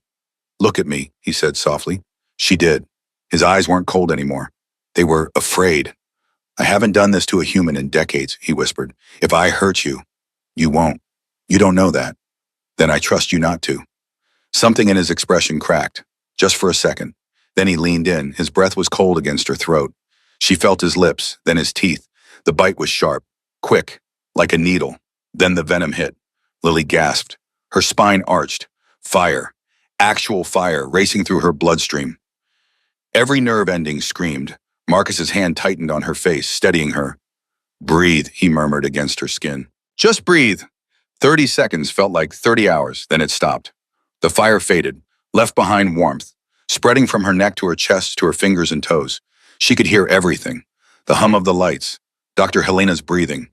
"Look at me," he said softly. She did. His eyes weren't cold anymore. They were afraid. "I haven't done this to a human in decades," he whispered. "If I hurt you, you won't. You don't know that. Then I trust you not to." Something in his expression cracked, just for a second. Then he leaned in. His breath was cold against her throat. She felt his lips, then his teeth. The bite was sharp, quick, like a needle. Then the venom hit. Lily gasped. Her spine arched. Fire. Actual fire racing through her bloodstream. Every nerve ending screamed. Marcus's hand tightened on her face, steadying her. "Breathe," he murmured against her skin. "Just breathe." 30 seconds felt like 30 hours, then it stopped. The fire faded, left behind warmth, spreading from her neck to her chest to her fingers and toes. She could hear everything. The hum of the lights, Dr. Helena's breathing,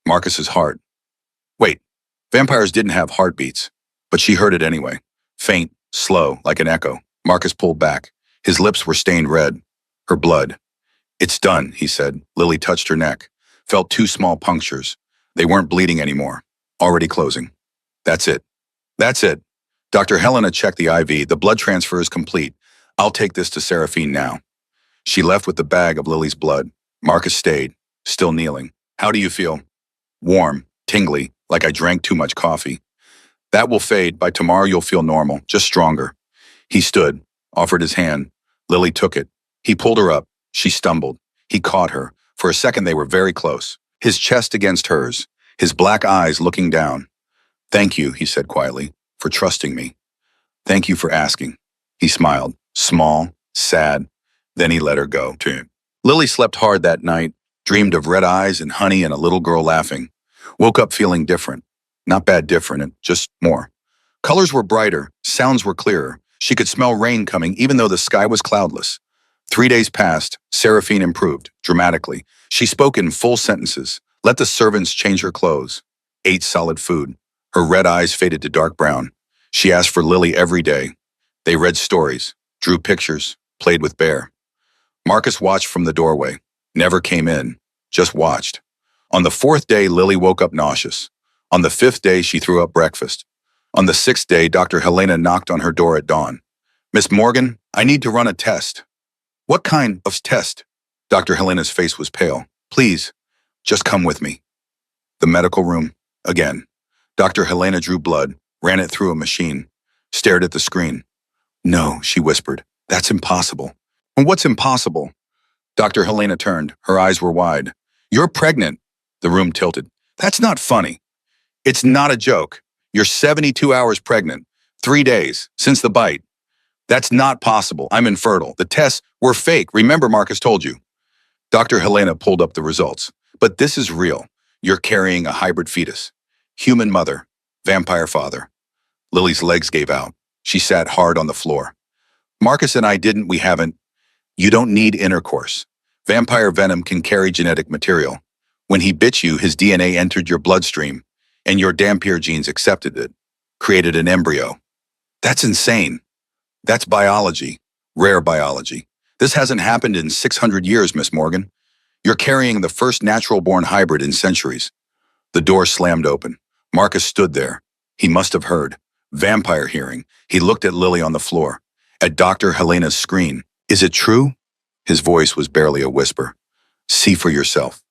Marcus's heart. Wait, vampires didn't have heartbeats, but she heard it anyway. Faint, slow, like an echo. Marcus pulled back. His lips were stained red. Her blood. "It's done," he said. Lily touched her neck. Felt 2 small punctures. They weren't bleeding anymore. Already closing. "That's it. That's it." Dr. Helena checked the IV. "The blood transfer is complete. I'll take this to Seraphine now." She left with the bag of Lily's blood. Marcus stayed, still kneeling. "How do you feel?" "Warm, tingly, like I drank too much coffee." "That will fade. By tomorrow you'll feel normal, just stronger." He stood, offered his hand. Lily took it. He pulled her up. She stumbled. He caught her. For a second they were very close. His chest against hers, his black eyes looking down. "Thank you," he said quietly, "for trusting me. Thank you for asking." He smiled, small, sad. Then he let her go. Lily slept hard that night, dreamed of red eyes and honey and a little girl laughing. Woke up feeling different. Not bad different, just more. Colors were brighter, sounds were clearer. She could smell rain coming even though the sky was cloudless. 3 days passed. Seraphine improved, dramatically. She spoke in full sentences, let the servants change her clothes, ate solid food. Her red eyes faded to dark brown. She asked for Lily every day. They read stories, drew pictures, played with Bear. Marcus watched from the doorway, never came in, just watched. On the 4th day, Lily woke up nauseous. On the 5th day, she threw up breakfast. On the 6th day, Dr. Helena knocked on her door at dawn. "Miss Morgan, I need to run a test." "What kind of test?" Dr. Helena's face was pale. "Please, just come with me." The medical room, again. Dr. Helena drew blood, ran it through a machine, stared at the screen. "No," she whispered, "that's impossible." "And what's impossible?" Dr. Helena turned. Her eyes were wide. "You're pregnant." The room tilted. "That's not funny." "It's not a joke. You're 72 hours pregnant. 3 days, since the bite. That's not possible. I'm infertile. The tests were fake. Remember, Marcus told you." Dr. Helena pulled up the results. "But this is real. You're carrying a hybrid fetus. Human mother, vampire father." Lily's legs gave out. She sat hard on the floor. "Marcus and we haven't. You don't need intercourse. Vampire venom can carry genetic material. When he bit you, his DNA entered your bloodstream, and your Dampier genes accepted it, created an embryo. That's insane. That's biology, rare biology. This hasn't happened in 600 years, Miss Morgan. You're carrying the first natural-born hybrid in centuries." The door slammed open. Marcus stood there. He must have heard. Vampire hearing. He looked at Lily on the floor, at Dr. Helena's screen. "Is it true?" His voice was barely a whisper. "See for yourself."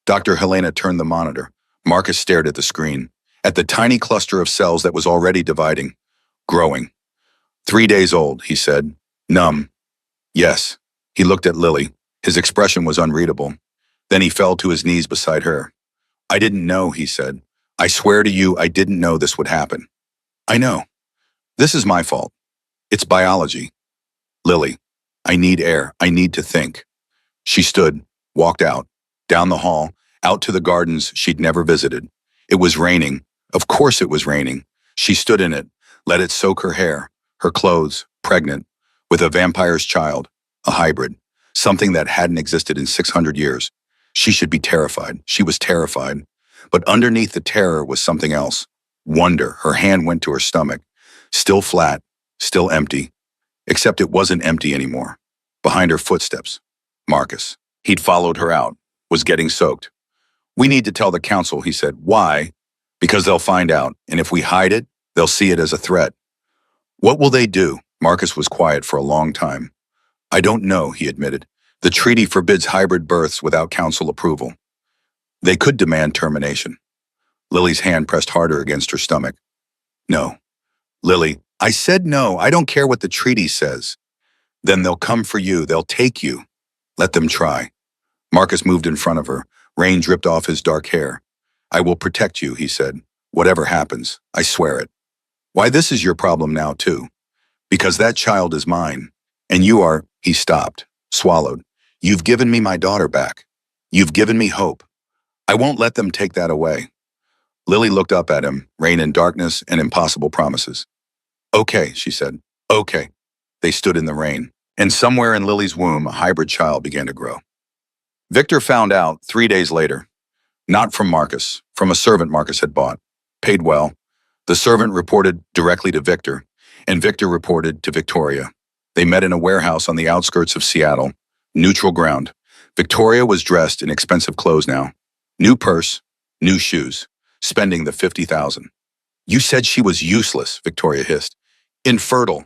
Dr. Helena turned the monitor. Marcus stared at the screen, at the tiny cluster of cells that was already dividing, growing. 3 days old, he said. Numb. Yes. He looked at Lily. His expression was unreadable. Then he fell to his knees beside her. "I didn't know," he said. "I swear to you, I didn't know this would happen." "I know. This is my fault. It's biology." "Lily, I need air. I need to think." She stood, walked out, down the hall, out to the gardens she'd never visited. It was raining. Of course it was raining. She stood in it, let it soak her hair, her clothes, pregnant, with a vampire's child, a hybrid, something that hadn't existed in 600 years. She should be terrified. She was terrified. But underneath the terror was something else. Wonder. Her hand went to her stomach. Still flat, still empty. Except it wasn't empty anymore. Behind her footsteps, Marcus. He'd followed her out, was getting soaked. "We need to tell the council," he said. "Why?" Because they'll find out, and if we hide it, they'll see it as a threat. What will they do? Marcus was quiet for a long time. I don't know, he admitted. The treaty forbids hybrid births without council approval. They could demand termination. Lily's hand pressed harder against her stomach. No. Lily, I said no. I don't care what the treaty says. Then they'll come for you. They'll take you. Let them try. Marcus moved in front of her. Rain dripped off his dark hair. I will protect you, he said. Whatever happens, I swear it. Why, this is your problem now, too. Because that child is mine. And you are, he stopped, swallowed. You've given me my daughter back. You've given me hope. I won't let them take that away. Lily looked up at him, rain and darkness and impossible promises. Okay, she said. Okay. They stood in the rain, and somewhere in Lily's womb, a hybrid child began to grow. Victor found out 3 days later. Not from Marcus, from a servant Marcus had bought. Paid well. The servant reported directly to Victor, and Victor reported to Victoria. They met in a warehouse on the outskirts of Seattle. Neutral ground. Victoria was dressed in expensive clothes now. New purse, new shoes. Spending the $50,000. You said she was useless, Victoria hissed. Infertile.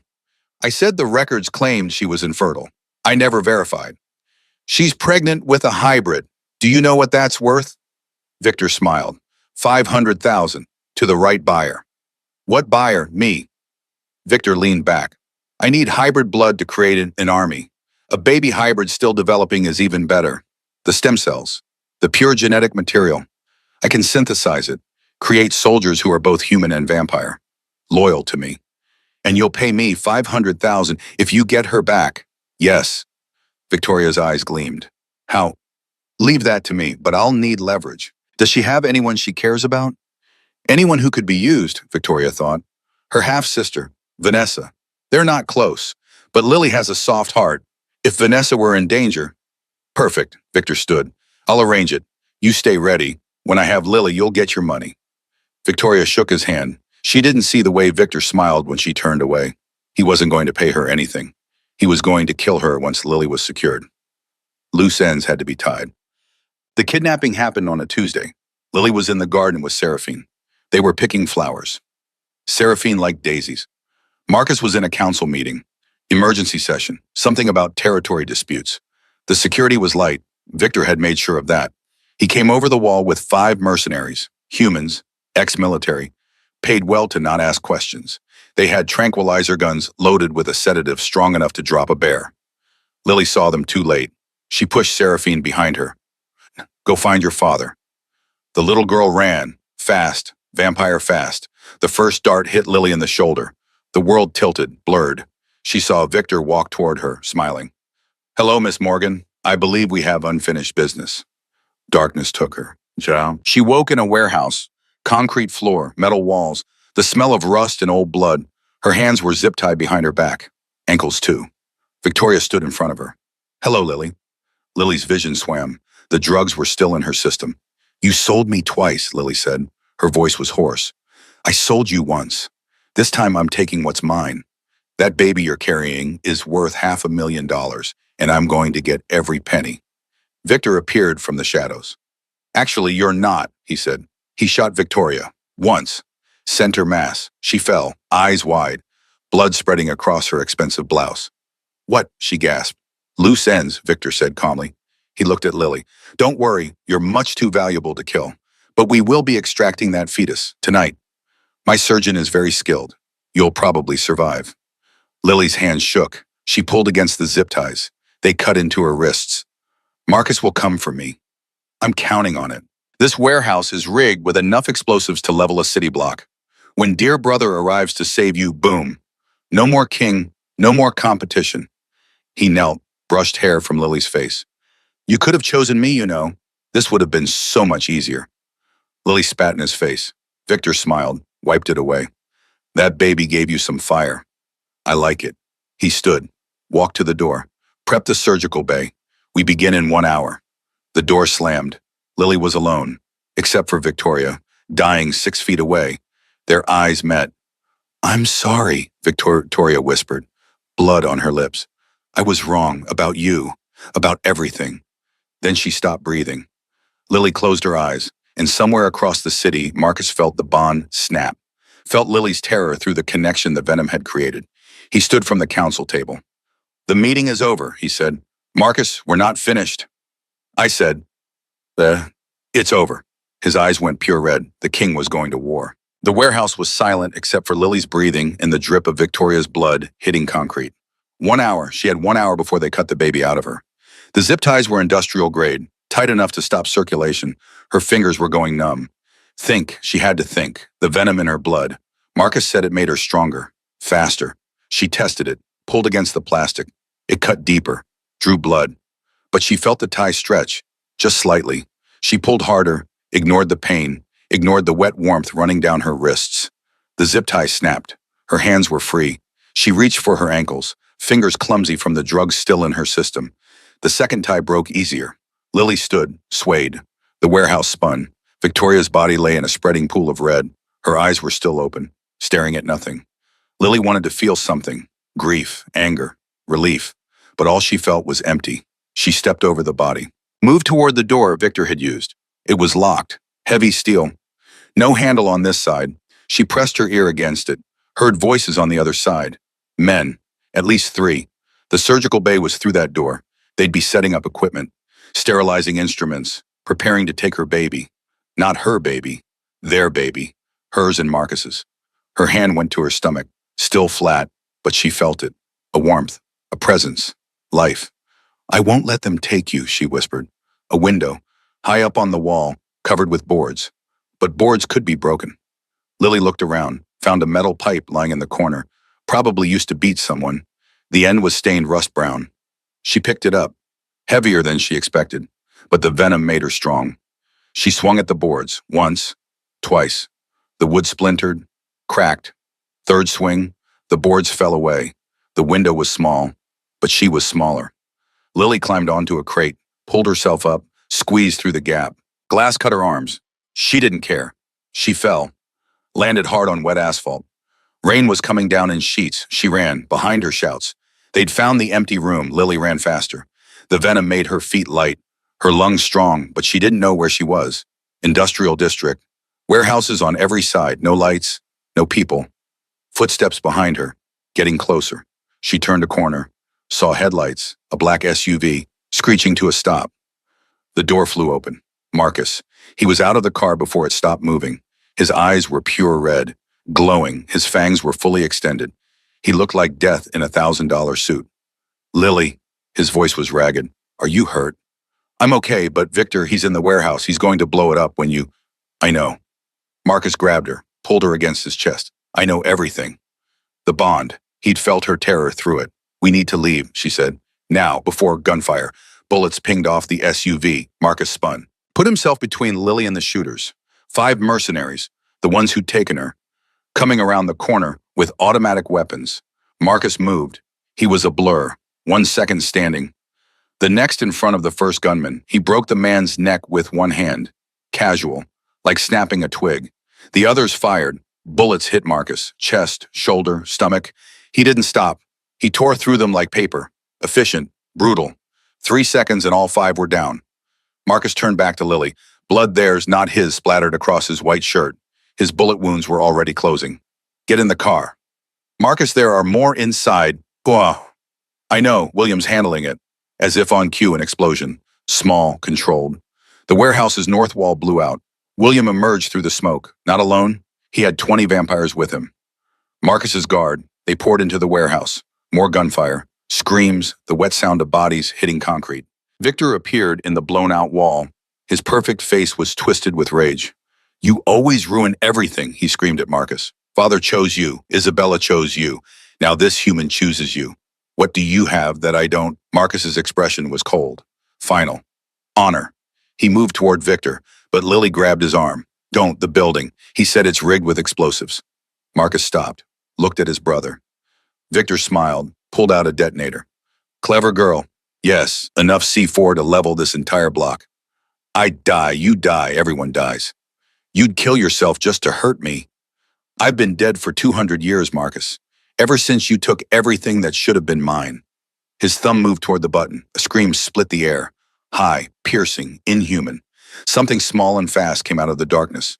I said the records claimed she was infertile. I never verified. She's pregnant with a hybrid. Do you know what that's worth? Victor smiled. 500,000 to the right buyer. What buyer? Me. Victor leaned back. I need hybrid blood to create an army. A baby hybrid still developing is even better. The stem cells, the pure genetic material. I can synthesize it, create soldiers who are both human and vampire, loyal to me. And you'll pay me 500,000 if you get her back. Yes. Victoria's eyes gleamed. How? Leave that to me, but I'll need leverage. Does she have anyone she cares about? Anyone who could be used, Victoria thought. Her half-sister, Vanessa. They're not close, but Lily has a soft heart. If Vanessa were in danger... Perfect, Victor stood. I'll arrange it. You stay ready. When I have Lily, you'll get your money. Victoria shook his hand. She didn't see the way Victor smiled when she turned away. He wasn't going to pay her anything. He was going to kill her once Lily was secured. Loose ends had to be tied. The kidnapping happened on a Tuesday. Lily was in the garden with Seraphine. They were picking flowers. Seraphine liked daisies. Marcus was in a council meeting. Emergency session. Something about territory disputes. The security was light. Victor had made sure of that. He came over the wall with 5 mercenaries, humans, ex-military, paid well to not ask questions. They had tranquilizer guns loaded with a sedative strong enough to drop a bear. Lily saw them too late. She pushed Seraphine behind her. Go find your father. The little girl ran, fast, vampire fast. The first dart hit Lily in the shoulder. The world tilted, blurred. She saw Victor walk toward her, smiling. Hello, Miss Morgan. I believe we have unfinished business. Darkness took her. She woke in a warehouse. Concrete floor, metal walls, the smell of rust and old blood. Her hands were zip-tied behind her back. Ankles, too. Victoria stood in front of her. Hello, Lily. Lily's vision swam. The drugs were still in her system. You sold me twice, Lily said. Her voice was hoarse. I sold you once. This time I'm taking what's mine. That baby you're carrying is worth $500,000, and I'm going to get every penny. Victor appeared from the shadows. Actually, you're not, he said. He shot Victoria. Once. Center mass. She fell, eyes wide, blood spreading across her expensive blouse. What? She gasped. Loose ends, Victor said calmly. He looked at Lily. Don't worry, you're much too valuable to kill. But we will be extracting that fetus, tonight. My surgeon is very skilled. You'll probably survive. Lily's hands shook. She pulled against the zip ties. They cut into her wrists. Marcus will come for me. I'm counting on it. This warehouse is rigged with enough explosives to level a city block. When dear brother arrives to save you, boom. No more king, no more competition. He knelt, brushed hair from Lily's face. You could have chosen me, you know. This would have been so much easier. Lily spat in his face. Victor smiled, wiped it away. That baby gave you some fire. I like it. He stood, walked to the door, prepped the surgical bay. We begin in 1 hour. The door slammed. Lily was alone, except for Victoria, dying 6 feet away. Their eyes met. I'm sorry, Victoria whispered, blood on her lips. I was wrong about you, about everything. Then she stopped breathing. Lily closed her eyes. And somewhere across the city, Marcus felt the bond snap, felt Lily's terror through the connection the venom had created. He stood from the council table. "The meeting is over," he said. "Marcus, we're not finished." I said, it's over." His eyes went pure red. The king was going to war. The warehouse was silent except for Lily's breathing and the drip of Victoria's blood hitting concrete. 1 hour. She had 1 hour before they cut the baby out of her. The zip ties were industrial grade, tight enough to stop circulation. Her fingers were going numb. Think, she had to think. The venom in her blood. Marcus said it made her stronger, faster. She tested it, pulled against the plastic. It cut deeper, drew blood. But she felt the tie stretch, just slightly. She pulled harder, ignored the pain, ignored the wet warmth running down her wrists. The zip tie snapped. Her hands were free. She reached for her ankles, fingers clumsy from the drugs still in her system. The second tie broke easier. Lily stood, swayed. The warehouse spun. Victoria's body lay in a spreading pool of red. Her eyes were still open, staring at nothing. Lily wanted to feel something, grief, anger, relief, but all she felt was empty. She stepped over the body, moved toward the door Victor had used. It was locked, heavy steel. No handle on this side. She pressed her ear against it, heard voices on the other side. Men, at least 3. The surgical bay was through that door. They'd be setting up equipment, sterilizing instruments, preparing to take her baby. Not her baby, their baby, hers and Marcus's. Her hand went to her stomach, still flat, but she felt it. A warmth, a presence, life. "I won't let them take you," she whispered. A window, high up on the wall, covered with boards. But boards could be broken. Lily looked around, found a metal pipe lying in the corner, probably used to beat someone. The end was stained rust brown. She picked it up, heavier than she expected, but the venom made her strong. She swung at the boards, once, twice. The wood splintered, cracked. Third swing, the boards fell away. The window was small, but she was smaller. Lily climbed onto a crate, pulled herself up, squeezed through the gap. Glass cut her arms. She didn't care. She fell, landed hard on wet asphalt. Rain was coming down in sheets. She ran, behind her shouts. They'd found the empty room. Lily ran faster. The venom made her feet light, her lungs strong, but she didn't know where she was. Industrial district. Warehouses on every side, no lights, no people. Footsteps behind her, getting closer. She turned a corner, saw headlights, a black SUV, screeching to a stop. The door flew open. Marcus. He was out of the car before it stopped moving. His eyes were pure red, glowing. His fangs were fully extended. He looked like death in a $1,000 suit. "Lily," his voice was ragged. "Are you hurt?" "I'm okay, but Victor, he's in the warehouse. He's going to blow it up when you—" "I know." Marcus grabbed her, pulled her against his chest. "I know everything." The bond. He'd felt her terror through it. "We need to leave," she said. "Now, before gunfire." Bullets pinged off the SUV. Marcus spun. Put himself between Lily and the shooters. 5 mercenaries, the ones who'd taken her, coming around the corner with automatic weapons. Marcus moved. He was a blur, 1 second standing. The next in front of the first gunman, he broke the man's neck with one hand. Casual, like snapping a twig. The others fired. Bullets hit Marcus, chest, shoulder, stomach. He didn't stop. He tore through them like paper. Efficient, brutal. 3 seconds and all 5 were down. Marcus turned back to Lily. Blood theirs, not his, splattered across his white shirt. His bullet wounds were already closing. "Get in the car." "Marcus, there are more inside." "Oh, I know," William's handling it. As if on cue, an explosion. Small, controlled. The warehouse's north wall blew out. William emerged through the smoke. Not alone. He had 20 vampires with him. Marcus's guard. They poured into the warehouse. More gunfire. Screams, the wet sound of bodies hitting concrete. Victor appeared in the blown-out wall. His perfect face was twisted with rage. "You always ruin everything," he screamed at Marcus. "Father chose you. Isabella chose you. Now this human chooses you. What do you have that I don't?" Marcus's expression was cold. Final. Honor. He moved toward Victor, but Lily grabbed his arm. "Don't, the building." He said it's rigged with explosives. Marcus stopped, looked at his brother. Victor smiled, pulled out a detonator. "Clever girl. Yes, enough C4 to level this entire block. I die, you die, everyone dies. You'd kill yourself just to hurt me. I've been dead for 200 years, Marcus. Ever since you took everything that should have been mine." His thumb moved toward the button. A scream split the air. High, piercing, inhuman. Something small and fast came out of the darkness.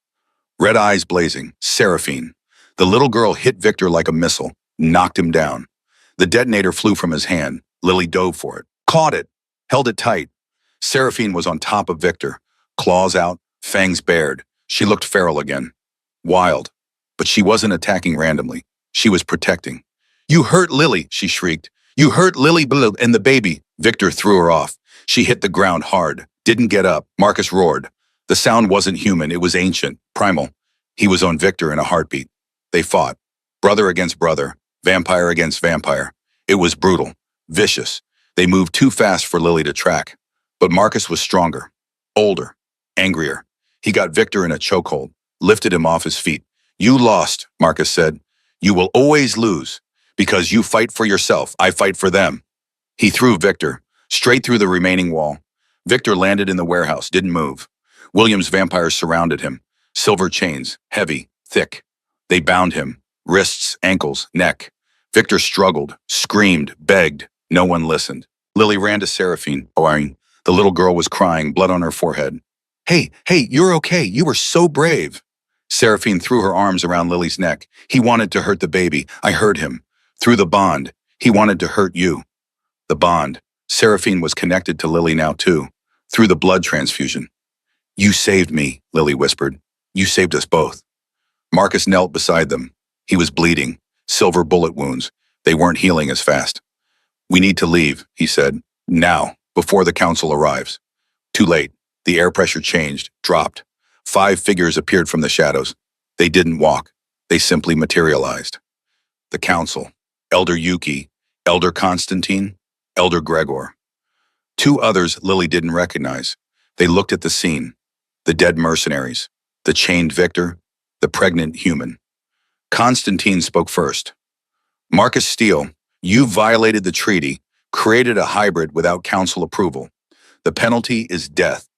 Red eyes blazing, Seraphine. The little girl hit Victor like a missile, knocked him down. The detonator flew from his hand. Lily dove for it, caught it, held it tight. Seraphine was on top of Victor, claws out, fangs bared. She looked feral again. Wild. But she wasn't attacking randomly. She was protecting. "You hurt Lily," she shrieked. "You hurt Lily and the baby." Victor threw her off. She hit the ground hard, didn't get up. Marcus roared. The sound wasn't human, it was ancient, primal. He was on Victor in a heartbeat. They fought. Brother against brother, vampire against vampire. It was brutal, vicious. They moved too fast for Lily to track. But Marcus was stronger, older, angrier. He got Victor in a chokehold, lifted him off his feet. "You lost," Marcus said. "You will always lose, because you fight for yourself, I fight for them." He threw Victor, straight through the remaining wall. Victor landed in the warehouse, didn't move. William's vampires surrounded him, silver chains, heavy, thick. They bound him, wrists, ankles, neck. Victor struggled, screamed, begged. No one listened. Lily ran to Seraphine. The little girl was crying, blood on her forehead. Hey, you're okay. You were so brave." Seraphine threw her arms around Lily's neck. "He wanted to hurt the baby. I hurt him. Through the bond. He wanted to hurt you." The bond. Seraphine was connected to Lily now too, through the blood transfusion. "You saved me," Lily whispered. "You saved us both." Marcus knelt beside them. He was bleeding, silver bullet wounds. They weren't healing as fast. "We need to leave," he said. "Now, before the council arrives." Too late. The air pressure changed, dropped. 5 figures appeared from the shadows. They didn't walk. They simply materialized. The council. Elder Yuki, Elder Constantine, Elder Gregor. 2 others Lily didn't recognize. They looked at the scene. The dead mercenaries. The chained Victor. The pregnant human. Constantine spoke first. "Marcus Steele, you violated the treaty, created a hybrid without council approval. The penalty is death."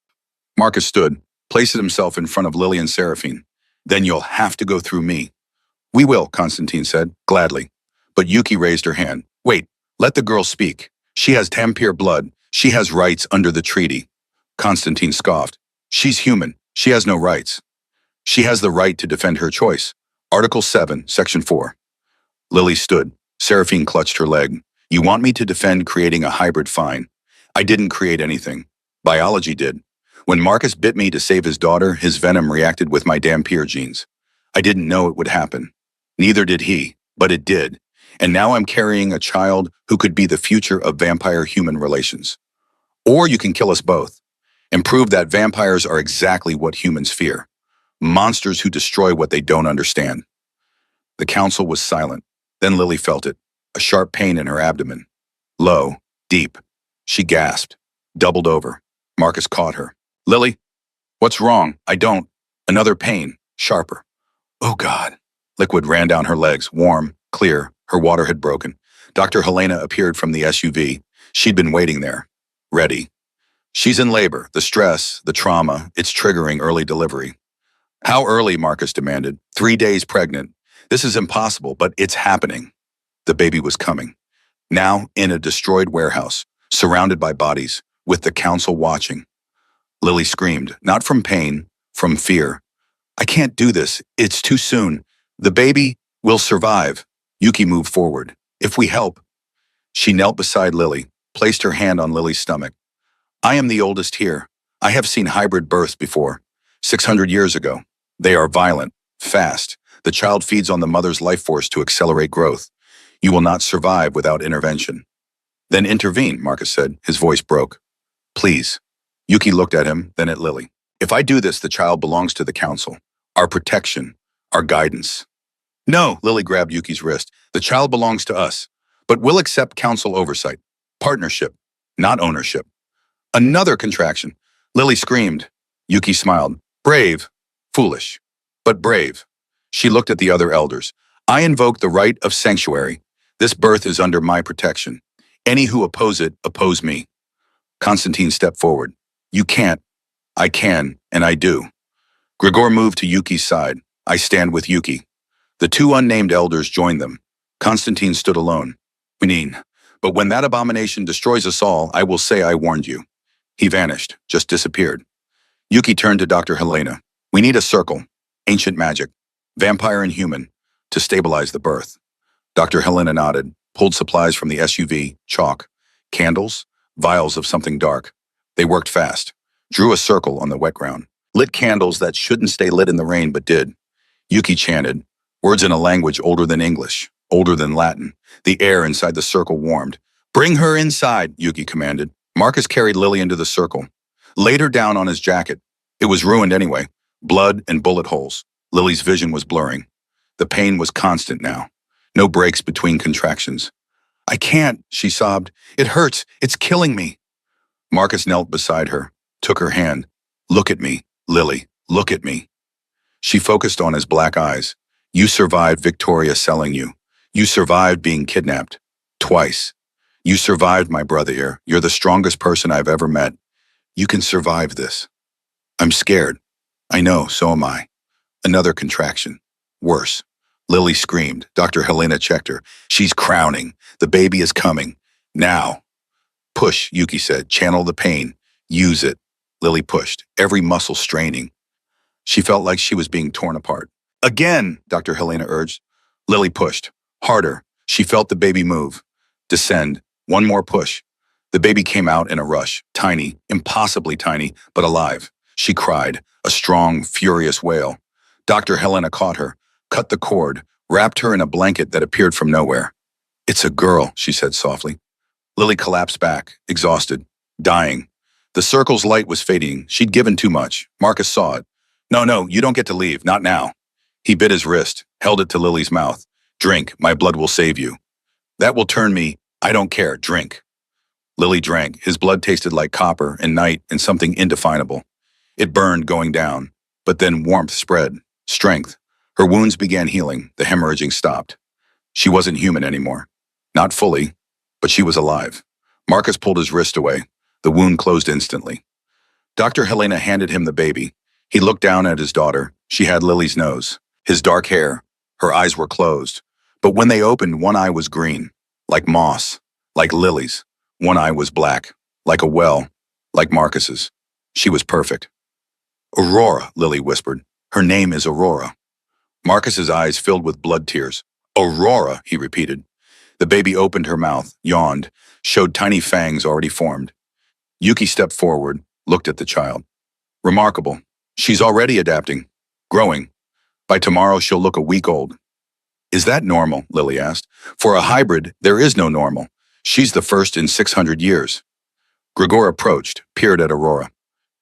Marcus stood, placed himself in front of Lily and Seraphine. "Then you'll have to go through me." "We will," Constantine said, gladly. But Yuki raised her hand. "Wait, let the girl speak. She has Tampere blood. She has rights under the treaty." Constantine scoffed. "She's human. She has no rights." "She has the right to defend her choice. Article 7, Section 4. Lily stood. Seraphine clutched her leg. "You want me to defend creating a hybrid? Fine. I didn't create anything. Biology did. When Marcus bit me to save his daughter, his venom reacted with my Tampere genes. I didn't know it would happen. Neither did he, but it did. And now I'm carrying a child who could be the future of vampire-human relations. Or you can kill us both and prove that vampires are exactly what humans fear. Monsters who destroy what they don't understand." The council was silent. Then Lily felt it, a sharp pain in her abdomen. Low, deep. She gasped, doubled over. Marcus caught her. "Lily, what's wrong?" "I don't." Another pain, sharper. "Oh God." Liquid ran down her legs, warm, clear. Her water had broken. Dr. Helena appeared from the SUV. She'd been waiting there, ready. "She's in labor, the stress, the trauma, it's triggering early delivery." "How early?" Marcus demanded. 3 days pregnant. "This is impossible, but it's happening." The baby was coming. Now in a destroyed warehouse, surrounded by bodies, with the council watching. Lily screamed, not from pain, from fear. "I can't do this. It's too soon. The baby will survive." Yuki moved forward. "If we help." She knelt beside Lily, placed her hand on Lily's stomach. "I am the oldest here. I have seen hybrid births before, 600 years ago. They are violent, fast. The child feeds on the mother's life force to accelerate growth. You will not survive without intervention." "Then intervene," Marcus said. His voice broke. "Please." Yuki looked at him, then at Lily. "If I do this, the child belongs to the council. Our protection, our guidance." "No," Lily grabbed Yuki's wrist. "The child belongs to us. But we'll accept council oversight. Partnership, not ownership." Another contraction. Lily screamed. Yuki smiled. "Brave. Foolish. But brave." She looked at the other elders. "I invoke the right of sanctuary. This birth is under my protection. Any who oppose it, oppose me." Constantine stepped forward. "You can't." "I can, and I do." Gregor moved to Yuki's side. "I stand with Yuki." The 2 unnamed elders joined them. Constantine stood alone. "But when that abomination destroys us all, I will say I warned you." He vanished, just disappeared. Yuki turned to Dr. Helena. We need a circle, ancient magic, vampire and human, to stabilize the birth. Dr. Helena nodded, pulled supplies from the SUV, chalk, candles, vials of something dark. They worked fast, drew a circle on the wet ground, lit candles that shouldn't stay lit in the rain but did. Yuki chanted, words in a language older than English, older than Latin. The air inside the circle warmed. Bring her inside, Yuki commanded. Marcus carried Lily into the circle, laid her down on his jacket. It was ruined anyway, blood and bullet holes. Lily's vision was blurring. The pain was constant now. No breaks between contractions. I can't, she sobbed. It hurts. It's killing me. Marcus knelt beside her, took her hand. Look at me, Lily. Look at me. She focused on his black eyes. You survived Victoria selling you. You survived being kidnapped. Twice. You survived, my brother here. You're the strongest person I've ever met. You can survive this. I'm scared. I know, so am I. Another contraction. Worse. Lily screamed. Dr. Helena checked her. She's crowning. The baby is coming. Now. Push, Yuki said. Channel the pain. Use it. Lily pushed, every muscle straining. She felt like she was being torn apart. Again, Dr. Helena urged. Lily pushed. Harder. She felt the baby move. Descend. One more push. The baby came out in a rush. Tiny, impossibly tiny, but alive. She cried, a strong, furious wail. Dr. Helena caught her, cut the cord, wrapped her in a blanket that appeared from nowhere. It's a girl, she said softly. Lily collapsed back, exhausted, dying. The circle's light was fading. She'd given too much. Marcus saw it. No, you don't get to leave, not now. He bit his wrist, held it to Lily's mouth. Drink, my blood will save you. That will turn me, I don't care, drink. Lily drank. His blood tasted like copper and night and something indefinable. It burned going down, but then warmth spread, strength. Her wounds began healing, the hemorrhaging stopped. She wasn't human anymore. Not fully, but she was alive. Marcus pulled his wrist away. The wound closed instantly. Dr. Helena handed him the baby. He looked down at his daughter. She had Lily's nose, his dark hair. Her eyes were closed. But when they opened, one eye was green, like moss, like Lily's. One eye was black, like a well, like Marcus's. She was perfect. Aurora, Lily whispered. Her name is Aurora. Marcus's eyes filled with blood tears. Aurora, he repeated. The baby opened her mouth, yawned, showed tiny fangs already formed. Yuki stepped forward, looked at the child. Remarkable. She's already adapting, growing. By tomorrow, she'll look a week old. Is that normal? Lily asked. For a hybrid, there is no normal. She's the first in 600 years. Gregor approached, peered at Aurora.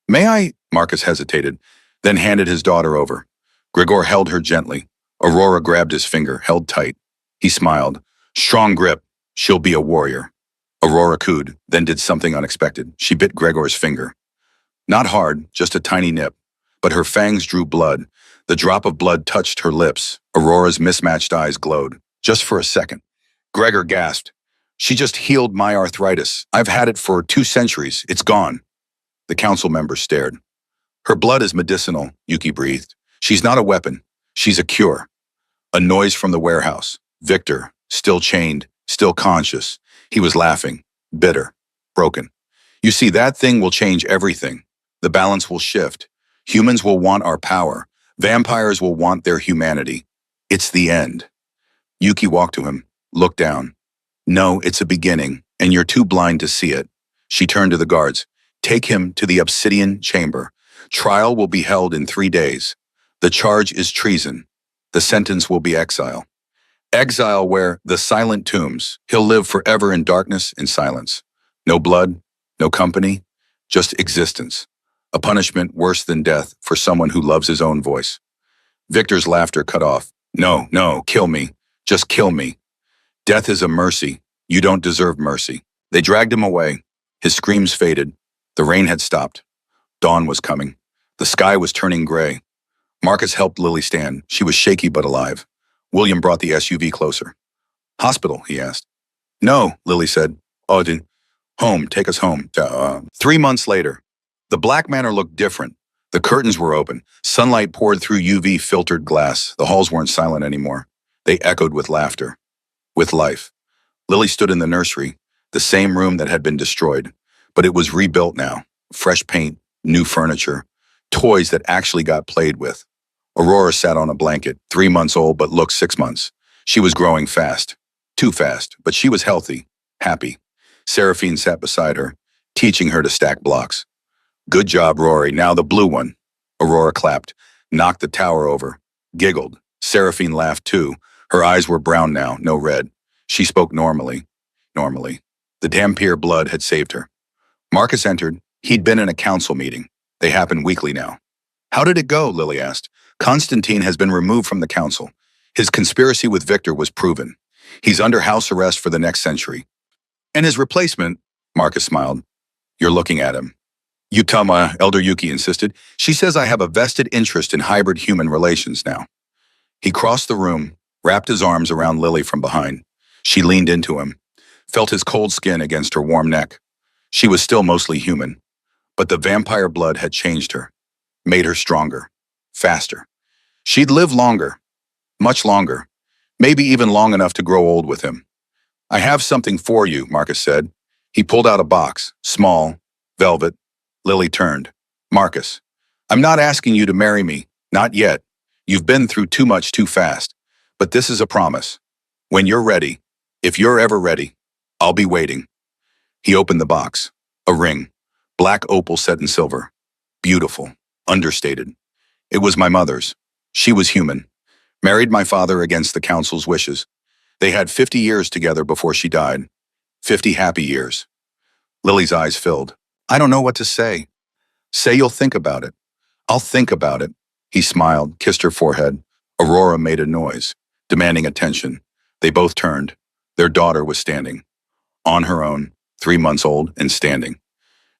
May I? Marcus hesitated, then handed his daughter over. Gregor held her gently. Aurora grabbed his finger, held tight. He smiled. Strong grip. She'll be a warrior. Aurora cooed, then did something unexpected. She bit Gregor's finger. Not hard, just a tiny nip. But her fangs drew blood. The drop of blood touched her lips. Aurora's mismatched eyes glowed. Just for a second. Gregor gasped. She just healed my arthritis. I've had it for 2 centuries. It's gone. The council members stared. Her blood is medicinal, Yuki breathed. She's not a weapon. She's a cure. A noise from the warehouse. Victor, still chained, still conscious. He was laughing, bitter, broken. You see, that thing will change everything. The balance will shift. Humans will want our power. Vampires will want their humanity. It's the end. Yuki walked to him, looked down. No, it's a beginning, and you're too blind to see it. She turned to the guards. Take him to the obsidian chamber. Trial will be held in 3 days. The charge is treason. The sentence will be exile. Exile where the silent tombs. He'll live forever in darkness and silence. No blood, no company, just existence. A punishment worse than death for someone who loves his own voice. Victor's laughter cut off. No, kill me. Just kill me. Death is a mercy. You don't deserve mercy. They dragged him away. His screams faded. The rain had stopped. Dawn was coming. The sky was turning gray. Marcus helped Lily stand. She was shaky but alive. William brought the SUV closer. Hospital, he asked. No, Lily said. Odin, home, take us home. 3 months later. The Black Manor looked different. The curtains were open. Sunlight poured through UV-filtered glass. The halls weren't silent anymore. They echoed with laughter. With life. Lily stood in the nursery, the same room that had been destroyed. But it was rebuilt now. Fresh paint, new furniture, Toys that actually got played with. Aurora sat on a blanket, 3 months old but looked 6 months. She was growing fast. Too fast, but she was healthy, happy. Seraphine sat beside her, teaching her to stack blocks. Good job, Rory. Now the blue one. Aurora clapped, knocked the tower over, giggled. Seraphine laughed too. Her eyes were brown now, no red. She spoke normally. Normally. The Dampier blood had saved her. Marcus entered. He'd been in a council meeting. They happen weekly now. How did it go? Lily asked. Constantine has been removed from the council. His conspiracy with Victor was proven. He's under house arrest for the next century. And his replacement, Marcus smiled. You're looking at him. Utama, Elder Yuki insisted. She says I have a vested interest in hybrid human relations now. He crossed the room, wrapped his arms around Lily from behind. She leaned into him, felt his cold skin against her warm neck. She was still mostly human, but the vampire blood had changed her, made her stronger, faster. She'd live longer, much longer, maybe even long enough to grow old with him. I have something for you, Marcus said. He pulled out a box, small, velvet. Lily turned. Marcus, I'm not asking you to marry me, not yet. You've been through too much too fast. But this is a promise. When you're ready, if you're ever ready, I'll be waiting. He opened the box. A ring, black opal set in silver. Beautiful, understated. It was my mother's. She was human. Married my father against the council's wishes. They had 50 years together before she died. 50 happy years. Lily's eyes filled. I don't know what to say. Say you'll think about it. I'll think about it. He smiled, kissed her forehead. Aurora made a noise, demanding attention. They both turned. Their daughter was standing. On her own, 3 months old and standing.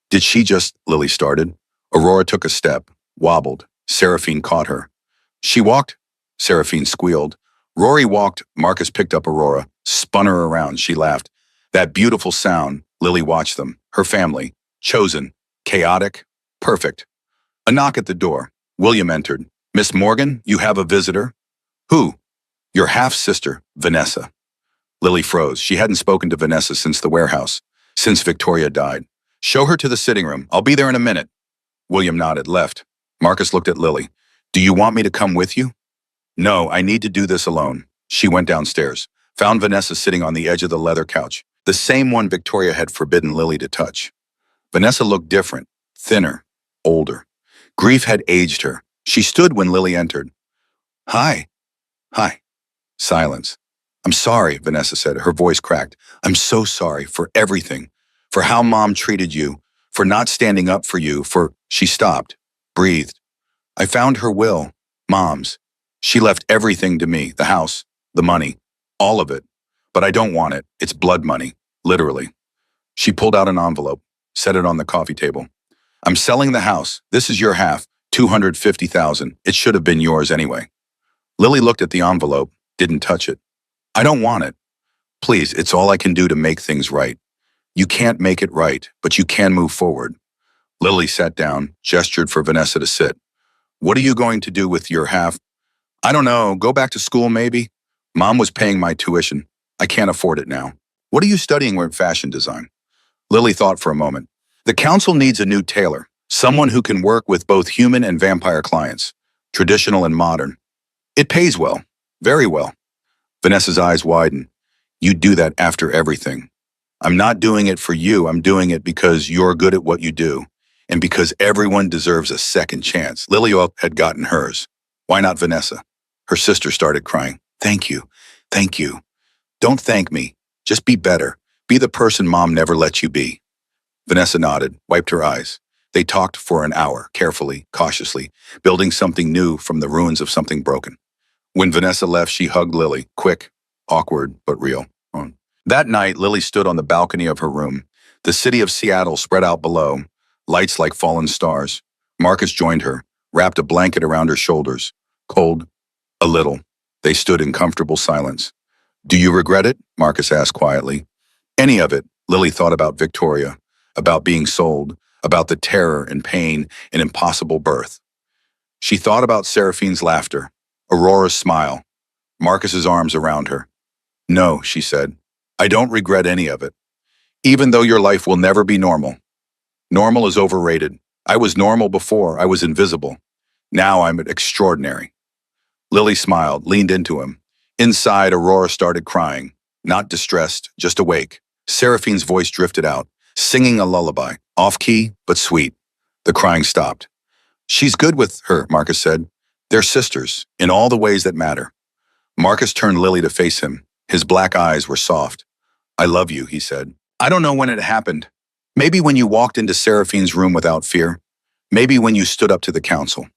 Did she just, Lily started. Aurora took a step, wobbled. Seraphine caught her. She walked, Seraphine squealed. Rory walked, Marcus picked up Aurora, spun her around, she laughed. That beautiful sound, Lily watched them, her family, chosen, chaotic, perfect. A knock at the door. William entered. Miss Morgan, you have a visitor? Who? Your half-sister, Vanessa. Lily froze. She hadn't spoken to Vanessa since the warehouse, since Victoria died. Show her to the sitting room. I'll be there in a minute. William nodded, left. Marcus looked at Lily. Do you want me to come with you? No, I need to do this alone. She went downstairs, found Vanessa sitting on the edge of the leather couch, the same one Victoria had forbidden Lily to touch. Vanessa looked different, thinner, older. Grief had aged her. She stood when Lily entered. Hi. Hi. Silence. I'm sorry, Vanessa said, her voice cracked. I'm so sorry for everything, for how Mom treated you, for not standing up for you, for... She stopped, breathed. I found her will, Mom's. She left everything to me, the house, the money, all of it. But I don't want it. It's blood money, literally. She pulled out an envelope, set it on the coffee table. I'm selling the house. This is your half, $250,000. It should have been yours anyway. Lily looked at the envelope, didn't touch it. I don't want it. Please, it's all I can do to make things right. You can't make it right, but you can move forward. Lily sat down, gestured for Vanessa to sit. What are you going to do with your half? I don't know, go back to school maybe? Mom was paying my tuition. I can't afford it now. What are you studying with fashion design? Lily thought for a moment. The council needs a new tailor, someone who can work with both human and vampire clients, traditional and modern. It pays well, very well. Vanessa's eyes widened. You do that after everything. I'm not doing it for you, I'm doing it because you're good at what you do, and because everyone deserves a second chance. Lily had gotten hers. Why not Vanessa? Her sister started crying. Thank you, thank you. Don't thank me, just be better. Be the person Mom never let you be. Vanessa nodded, wiped her eyes. They talked for an hour, carefully, cautiously, building something new from the ruins of something broken. When Vanessa left, she hugged Lily, quick, awkward, but real. That night, Lily stood on the balcony of her room. The city of Seattle spread out below, lights like fallen stars. Marcus joined her, wrapped a blanket around her shoulders. Cold, a little. They stood in comfortable silence. Do you regret it? Marcus asked quietly. Any of it. Lily thought about Victoria, about being sold, about the terror and pain and impossible birth. She thought about Seraphine's laughter, Aurora's smile, Marcus's arms around her. No, she said, I don't regret any of it. Even though your life will never be normal. Normal is overrated. I was normal before, I was invisible. Now I'm extraordinary. Lily smiled, leaned into him. Inside, Aurora started crying, not distressed, just awake. Seraphine's voice drifted out, singing a lullaby, off-key, but sweet. The crying stopped. She's good with her, Marcus said. They're sisters, in all the ways that matter. Marcus turned Lily to face him. His black eyes were soft. I love you, he said. I don't know when it happened. Maybe when you walked into Seraphine's room without fear. Maybe when you stood up to the council.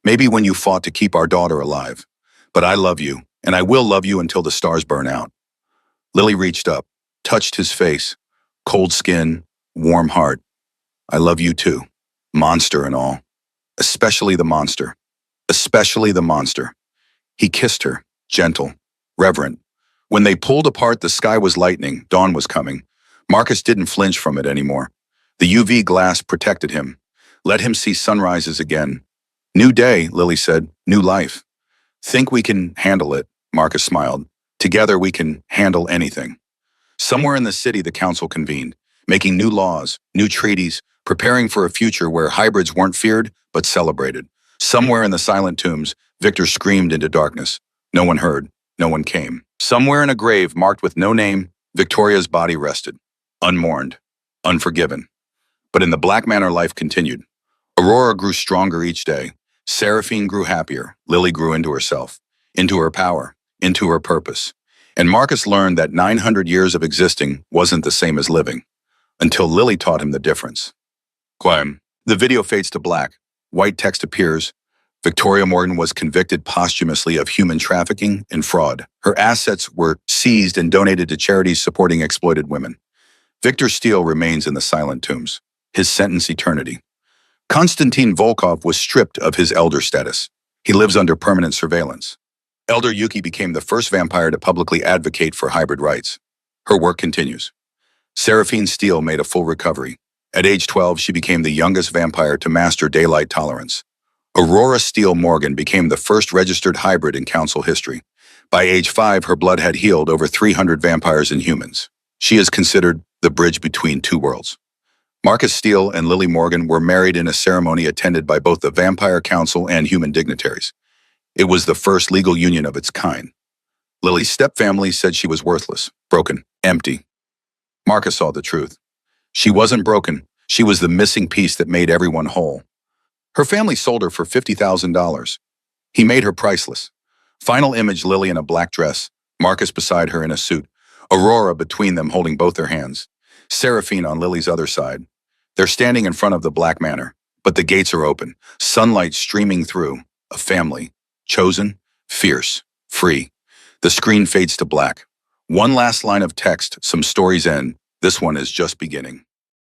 Maybe when you fought to keep our daughter alive. But I love you, and I will love you until the stars burn out. Lily reached up, touched his face. Cold skin, warm heart. I love you too. Monster and all. Especially the monster. Especially the monster. He kissed her, gentle, reverent. When they pulled apart, the sky was lightening, dawn was coming. Marcus didn't flinch from it anymore. The UV glass protected him, let him see sunrises again. New day, Lily said, new life. Think we can handle it, Marcus smiled. Together we can handle anything. Somewhere in the city, the council convened, making new laws, new treaties, preparing for a future where hybrids weren't feared, but celebrated. Somewhere in the silent tombs, Victor screamed into darkness. No one heard, no one came. Somewhere in a grave marked with no name, Victoria's body rested, unmourned, unforgiven. But in the Black Manor, life continued. Aurora grew stronger each day. Seraphine grew happier. Lily grew into herself, into her power, into her purpose. And Marcus learned that 900 years of existing wasn't the same as living, until Lily taught him the difference. Climb. The video fades to black. White text appears. Victoria Morgan was convicted posthumously of human trafficking and fraud. Her assets were seized and donated to charities supporting exploited women. Victor Steele remains in the silent tombs, his sentence eternity. Konstantin Volkov was stripped of his elder status. He lives under permanent surveillance. Elder Yuki became the first vampire to publicly advocate for hybrid rights. Her work continues. Seraphine Steele made a full recovery. At age 12, she became the youngest vampire to master daylight tolerance. Aurora Steele Morgan became the first registered hybrid in council history. By age 5, her blood had healed over 300 vampires and humans. She is considered the bridge between two worlds. Marcus Steele and Lily Morgan were married in a ceremony attended by both the Vampire Council and human dignitaries. It was the first legal union of its kind. Lily's stepfamily said she was worthless, broken, empty. Marcus saw the truth. She wasn't broken. She was the missing piece that made everyone whole. Her family sold her for $50,000. He made her priceless. Final image, Lily in a black dress, Marcus beside her in a suit, Aurora between them holding both their hands, Seraphine on Lily's other side. They're standing in front of the Black Manor, but the gates are open, sunlight streaming through. A family, chosen, fierce, free. The screen fades to black. One last line of text, some stories end. This one is just beginning.